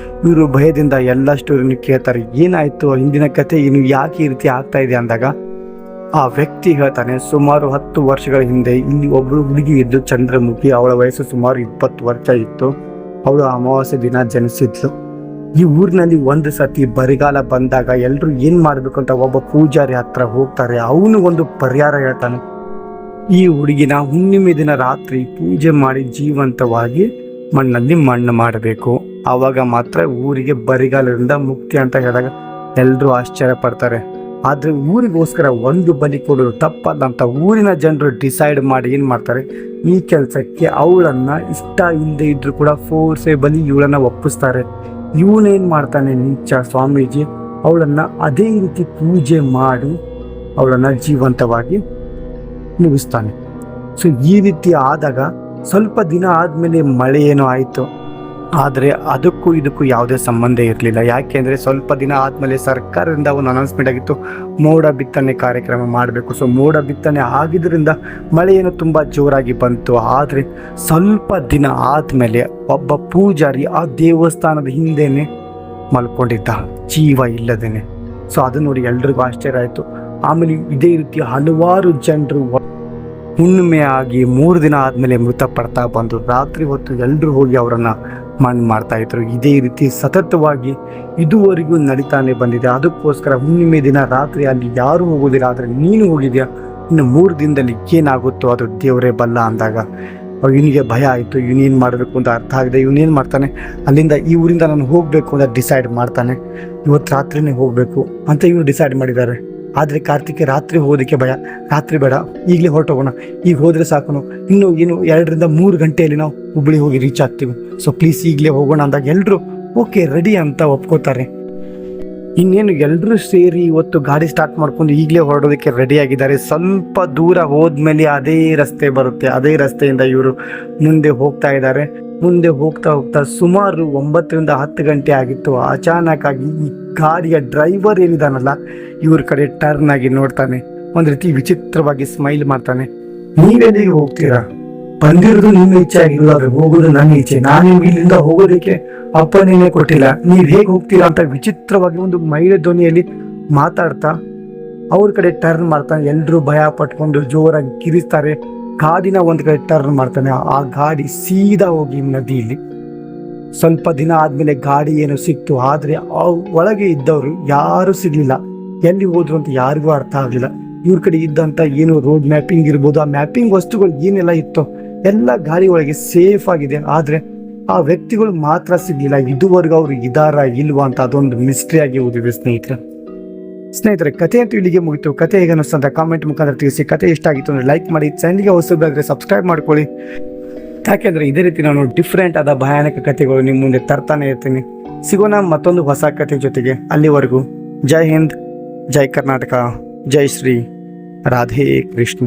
ಇವರು ಭಯದಿಂದ ಎಲ್ಲ ಸ್ಟೋರಿಯನ್ನು ಕೇಳ್ತಾರೆ. ಏನಾಯಿತು, ಹಿಂದಿನ ಕತೆ ಏನು, ಯಾಕೆ ಈ ರೀತಿ ಆಗ್ತಾ ಇದೆ ಅಂದಾಗ ಆ ವ್ಯಕ್ತಿ ಹೇಳ್ತಾನೆ, ಸುಮಾರು 10 ವರ್ಷಗಳ ಹಿಂದೆ ಇಲ್ಲಿ ಒಬ್ಬಳು ಹುಡುಗಿ ಇದ್ದು ಚಂದ್ರಮುಖಿ. ಅವಳ ವಯಸ್ಸು ಸುಮಾರು 20 ವರ್ಷ ಇತ್ತು. ಅವಳು ಅಮಾವಾಸ್ಯೆ ದಿನ ಜನಿಸಿದ್ಲು. ಈ ಊರಿನಲ್ಲಿ ಒಂದು ಸತಿ ಬರಿಗಾಲ ಬಂದಾಗ ಎಲ್ಲರೂ ಏನು ಮಾಡಬೇಕು ಅಂತ ಒಬ್ಬ ಪೂಜಾರಿ ಹತ್ರ ಹೋಗ್ತಾರೆ. ಅವನು ಒಂದು ಪರಿಹಾರ ಹೇಳ್ತಾನೆ. ಈ ಹುಡುಗಿನ ಹುಣ್ಣಿಮೆ ದಿನ ರಾತ್ರಿ ಪೂಜೆ ಮಾಡಿ ಜೀವಂತವಾಗಿ ಮಣ್ಣಲ್ಲಿ ಮಣ್ಣು ಮಾಡಬೇಕು, ಆವಾಗ ಮಾತ್ರ ಊರಿಗೆ ಬರಿಗಾಲದಿಂದ ಮುಕ್ತಿ ಅಂತ ಹೇಳಿದಾಗ ಎಲ್ಲರೂ ಆಶ್ಚರ್ಯ ಪಡ್ತಾರೆ. ಆದರೆ ಊರಿಗೋಸ್ಕರ ಒಂದು ಬಲಿ ಕೊಡೋದು ತಪ್ಪಲ್ಲ ಅಂತ ಊರಿನ ಜನರು ಡಿಸೈಡ್ ಮಾಡಿ ಏನು ಮಾಡ್ತಾರೆ, ಈ ಕೆಲಸಕ್ಕೆ ಅವಳನ್ನು ಇಷ್ಟ ಇಲ್ಲದೆ ಇದ್ರೂ ಕೂಡ ಫೋರ್ಸೇಬಲಿ ಇವಳನ್ನು ಒಪ್ಪಿಸ್ತಾರೆ. ಇವನೇನು ಮಾಡ್ತಾನೆ ನೀಚ ಸ್ವಾಮೀಜಿ, ಅವಳನ್ನು ಅದೇ ರೀತಿ ಪೂಜೆ ಮಾಡಿ ಅವಳನ್ನು ಜೀವಂತವಾಗಿ ಮುಗಿಸ್ತಾನೆ. ಸೊ ಈ ರೀತಿ ಆದಾಗ ಸ್ವಲ್ಪ ದಿನ ಆದಮೇಲೆ ಮಳೆ ಏನೋ ಆಯಿತು. ಆದರೆ ಅದಕ್ಕೂ ಇದಕ್ಕೂ ಯಾವುದೇ ಸಂಬಂಧ ಇರಲಿಲ್ಲ. ಯಾಕೆಂದರೆ ಸ್ವಲ್ಪ ದಿನ ಆದಮೇಲೆ ಸರ್ಕಾರದಿಂದ ಒಂದು ಅನೌನ್ಸ್ಮೆಂಟ್ ಆಗಿತ್ತು, ಮೋಡ ಬಿತ್ತನೆ ಕಾರ್ಯಕ್ರಮ ಮಾಡಬೇಕು. ಸೊ ಮೋಡ ಬಿತ್ತನೆ ಆಗಿದ್ದರಿಂದ ಮಳೆ ಏನೋ ತುಂಬ ಜೋರಾಗಿ ಬಂತು. ಆದರೆ ಸ್ವಲ್ಪ ದಿನ ಆದಮೇಲೆ ಒಬ್ಬ ಪೂಜಾರಿ ಆ ದೇವಸ್ಥಾನದ ಹಿಂದೆನೇ ಮಲ್ಕೊಂಡಿದ್ದ, ಜೀವ ಇಲ್ಲದೇನೆ. ಸೊ ಅದು ನೋಡಿ ಎಲ್ರಿಗೂ ಆಶ್ಚರ್ಯ ಆಯಿತು. ಆಮೇಲೆ ಇದೇ ರೀತಿ ಹಲವಾರು ಜನರು ಹುಣ್ಣಿಮೆ ಆಗಿ 3 ದಿನ ಆದಮೇಲೆ ಮೃತಪಡ್ತಾ ಬಂದರು. ರಾತ್ರಿ ಹೊತ್ತು ಎಲ್ಲರೂ ಹೋಗಿ ಅವರನ್ನು ಮಣ್ಣು ಮಾಡ್ತಾಯಿದ್ರು. ಇದೇ ರೀತಿ ಸತತವಾಗಿ ಇದುವರೆಗೂ ನಡೀತಾನೆ ಬಂದಿದೆ. ಅದಕ್ಕೋಸ್ಕರ ಹುಣ್ಣಿಮೆ ದಿನ ರಾತ್ರಿ ಅಲ್ಲಿ ಯಾರೂ ಹೋಗೋದಿಲ್ಲ. ಆದರೆ ನೀನು ಹೋಗಿದ್ಯಾ, ಇನ್ನು 3 ದಿನದಲ್ಲಿ ಏನಾಗುತ್ತೋ ಅದು ದೇವರೇ ಬಲ್ಲ ಅಂದಾಗ ಇವನಿಗೆ ಭಯ ಆಯಿತು. ಇವನೇನು ಮಾಡಬೇಕು ಅಂತ ಅರ್ಥ ಆಗಿದೆ. ಇವನೇನು ಮಾಡ್ತಾನೆ, ಅಲ್ಲಿಂದ ಈ ಊರಿಂದ ನಾನು ಹೋಗಬೇಕು ಅಂತ ಡಿಸೈಡ್ ಮಾಡ್ತಾನೆ. ಇವತ್ತು ರಾತ್ರಿನೇ ಹೋಗಬೇಕು ಅಂತ ಇವನು ಡಿಸೈಡ್ ಮಾಡಿದ್ದಾರೆ. ಆದರೆ ಕಾರ್ತಿಕ್ ರಾತ್ರಿ ಹೋಗೋದಕ್ಕೆ ಭಯ. ರಾತ್ರಿ ಬೇಡ, ಈಗಲೇ ಹೊರಟೋಗೋಣ, ಈಗ ಹೋದರೆ ಸಾಕು, ಇನ್ನು 2 ರಿಂದ 3 ಗಂಟೆಯಲ್ಲಿ ನಾವು ಹುಬ್ಬಳ್ಳಿ ಹೋಗಿ ರೀಚ್ ಆಗ್ತೀವಿ. ಸೊ ಪ್ಲೀಸ್ ಈಗಲೇ ಹೋಗೋಣ ಅಂದಾಗ ಎಲ್ಲರೂ ಓಕೆ ರೆಡಿ ಅಂತ ಒಪ್ಕೋತಾರೆ. ಇನ್ನೇನು ಎಲ್ಲರೂ ಸೇರಿ ಇವತ್ತು ಗಾಡಿ ಸ್ಟಾರ್ಟ್ ಮಾಡ್ಕೊಂಡು ಈಗಲೇ ಹೊರಡೋದಕ್ಕೆ ರೆಡಿ ಆಗಿದ್ದಾರೆ. ಸ್ವಲ್ಪ ದೂರ ಹೋದ್ಮೇಲೆ ಅದೇ ರಸ್ತೆ ಬರುತ್ತೆ. ಅದೇ ರಸ್ತೆಯಿಂದ ಇವರು ಮುಂದೆ ಹೋಗ್ತಾ ಇದ್ದಾರೆ. ಮುಂದೆ ಹೋಗ್ತಾ ಹೋಗ್ತಾ ಸುಮಾರು 9 ರಿಂದ 10 ಗಂಟೆ ಆಗಿತ್ತು. ಅಚಾನಕ್ ಆಗಿ ಈ ಗಾಡಿಯ ಡ್ರೈವರ್ ಏನಿದಾನಲ್ಲ ಇವ್ರ ಕಡೆ ಟರ್ನ್ ಆಗಿ ನೋಡ್ತಾನೆ. ಒಂದು ರೀತಿ ವಿಚಿತ್ರವಾಗಿ ಸ್ಮೈಲ್ ಮಾಡ್ತಾನೆ. ನೀವೆಲ್ಲಿಗೆ ಹೋಗ್ತೀರಾ? ಬಂದಿರೋದು ನಿಮ್ಮ ಇಚ್ಛೆ ಆಗಿಲ್ಲ, ಅದು ಹೋಗೋದು ನನ್ನ ಇಚ್ಛೆ. ನಾನು ಇಲ್ಲಿಂದ ಹೋಗೋದಕ್ಕೆ ಅಪ್ಪನೇನೆ ಕೊಟ್ಟಿಲ್ಲ, ನೀವ್ ಹೇಗೆ ಹೋಗ್ತೀರಾ ಅಂತ ವಿಚಿತ್ರವಾಗಿ ಒಂದು ಮಹಿಳೆ ಧ್ವನಿಯಲ್ಲಿ ಮಾತಾಡ್ತಾ ಅವ್ರ ಕಡೆ ಟರ್ನ್ ಮಾಡ್ತಾನೆ. ಎಲ್ರೂ ಭಯ ಪಟ್ಕೊಂಡು ಜೋರಾಗಿ ಕಿರಿಸ್ತಾರೆ. ಗಾಡಿನ ಒಂದು ಕಡೆ ಟರ್ನ್ ಮಾಡ್ತಾನೆ. ಆ ಗಾಡಿ ಸೀದಾ ಹೋಗಿ ನದಿಯಲ್ಲಿ. ಸ್ವಲ್ಪ ದಿನ ಆದ್ಮೇಲೆ ಗಾಡಿ ಏನು ಸಿಕ್ತು. ಆದ್ರೆ ಆ ಒಳಗೆ ಇದ್ದವರು ಯಾರು ಸಿಗ್ಲಿಲ್ಲ. ಎಲ್ಲಿ ಹೋದ್ರು ಅಂತ ಯಾರಿಗೂ ಅರ್ಥ ಆಗಲಿಲ್ಲ. ಇವ್ರ ಕಡೆ ಇದ್ದಂತ ಏನು ರೋಡ್ ಮ್ಯಾಪಿಂಗ್ ಇರ್ಬೋದು, ಆ ಮ್ಯಾಪಿಂಗ್ ವಸ್ತುಗಳು ಏನೆಲ್ಲ ಇತ್ತು ಎಲ್ಲ ಗಾಡಿ ಒಳಗೆ ಸೇಫ್ ಆಗಿದೆ. ಆದ್ರೆ ಆ ವ್ಯಕ್ತಿಗಳು ಮಾತ್ರ ಸಿಗ್ಲಿಲ್ಲ. ಇದುವರೆಗೂ ಅವ್ರು ಇದಾರ ಇಲ್ವಾ ಅಂತ ಅದೊಂದು ಮಿಸ್ಟ್ರಿ ಆಗಿ ಉಳಿದಿದೆ ಸ್ನೇಹಿತರೆ. ಸ್ನೇಹಿತರೆ, ಕಥೆ ಅಂತೂ ಇಲ್ಲಿಗೆ ಮುಗಿತು. ಕಥೆ ಹೇಗೆ ಅನ್ನಿಸ್ತು ಅಂತ ಕಾಮೆಂಟ್ ಮುಖಾಂತರ ತಿಳಿಸಿ. ಕಥೆ ಇಷ್ಟ ಆಗಿತ್ತು ಅಂದರೆ ಲೈಕ್ ಮಾಡಿ, ಚಾನಲ್ಗೆ ಹೊಸದಾದರೆ ಸಬ್ಸ್ಕ್ರೈಬ್ ಮಾಡ್ಕೊಳ್ಳಿ. ಯಾಕೆಂದರೆ ಇದೇ ರೀತಿ ನಾನು ಡಿಫ್ರೆಂಟ್ ಆದ ಭಯಾನಕ ಕಥೆಗಳು ನಿಮ್ಮ ಮುಂದೆ ತರ್ತಾನೆ ಇರ್ತೀನಿ. ಸಿಗೋಣ ಮತ್ತೊಂದು ಹೊಸ ಕಥೆ ಜೊತೆಗೆ. ಅಲ್ಲಿವರೆಗೂ ಜೈ ಹಿಂದ್, ಜೈ ಕರ್ನಾಟಕ, ಜೈ ಶ್ರೀ ರಾಧೇ ಕೃಷ್ಣ.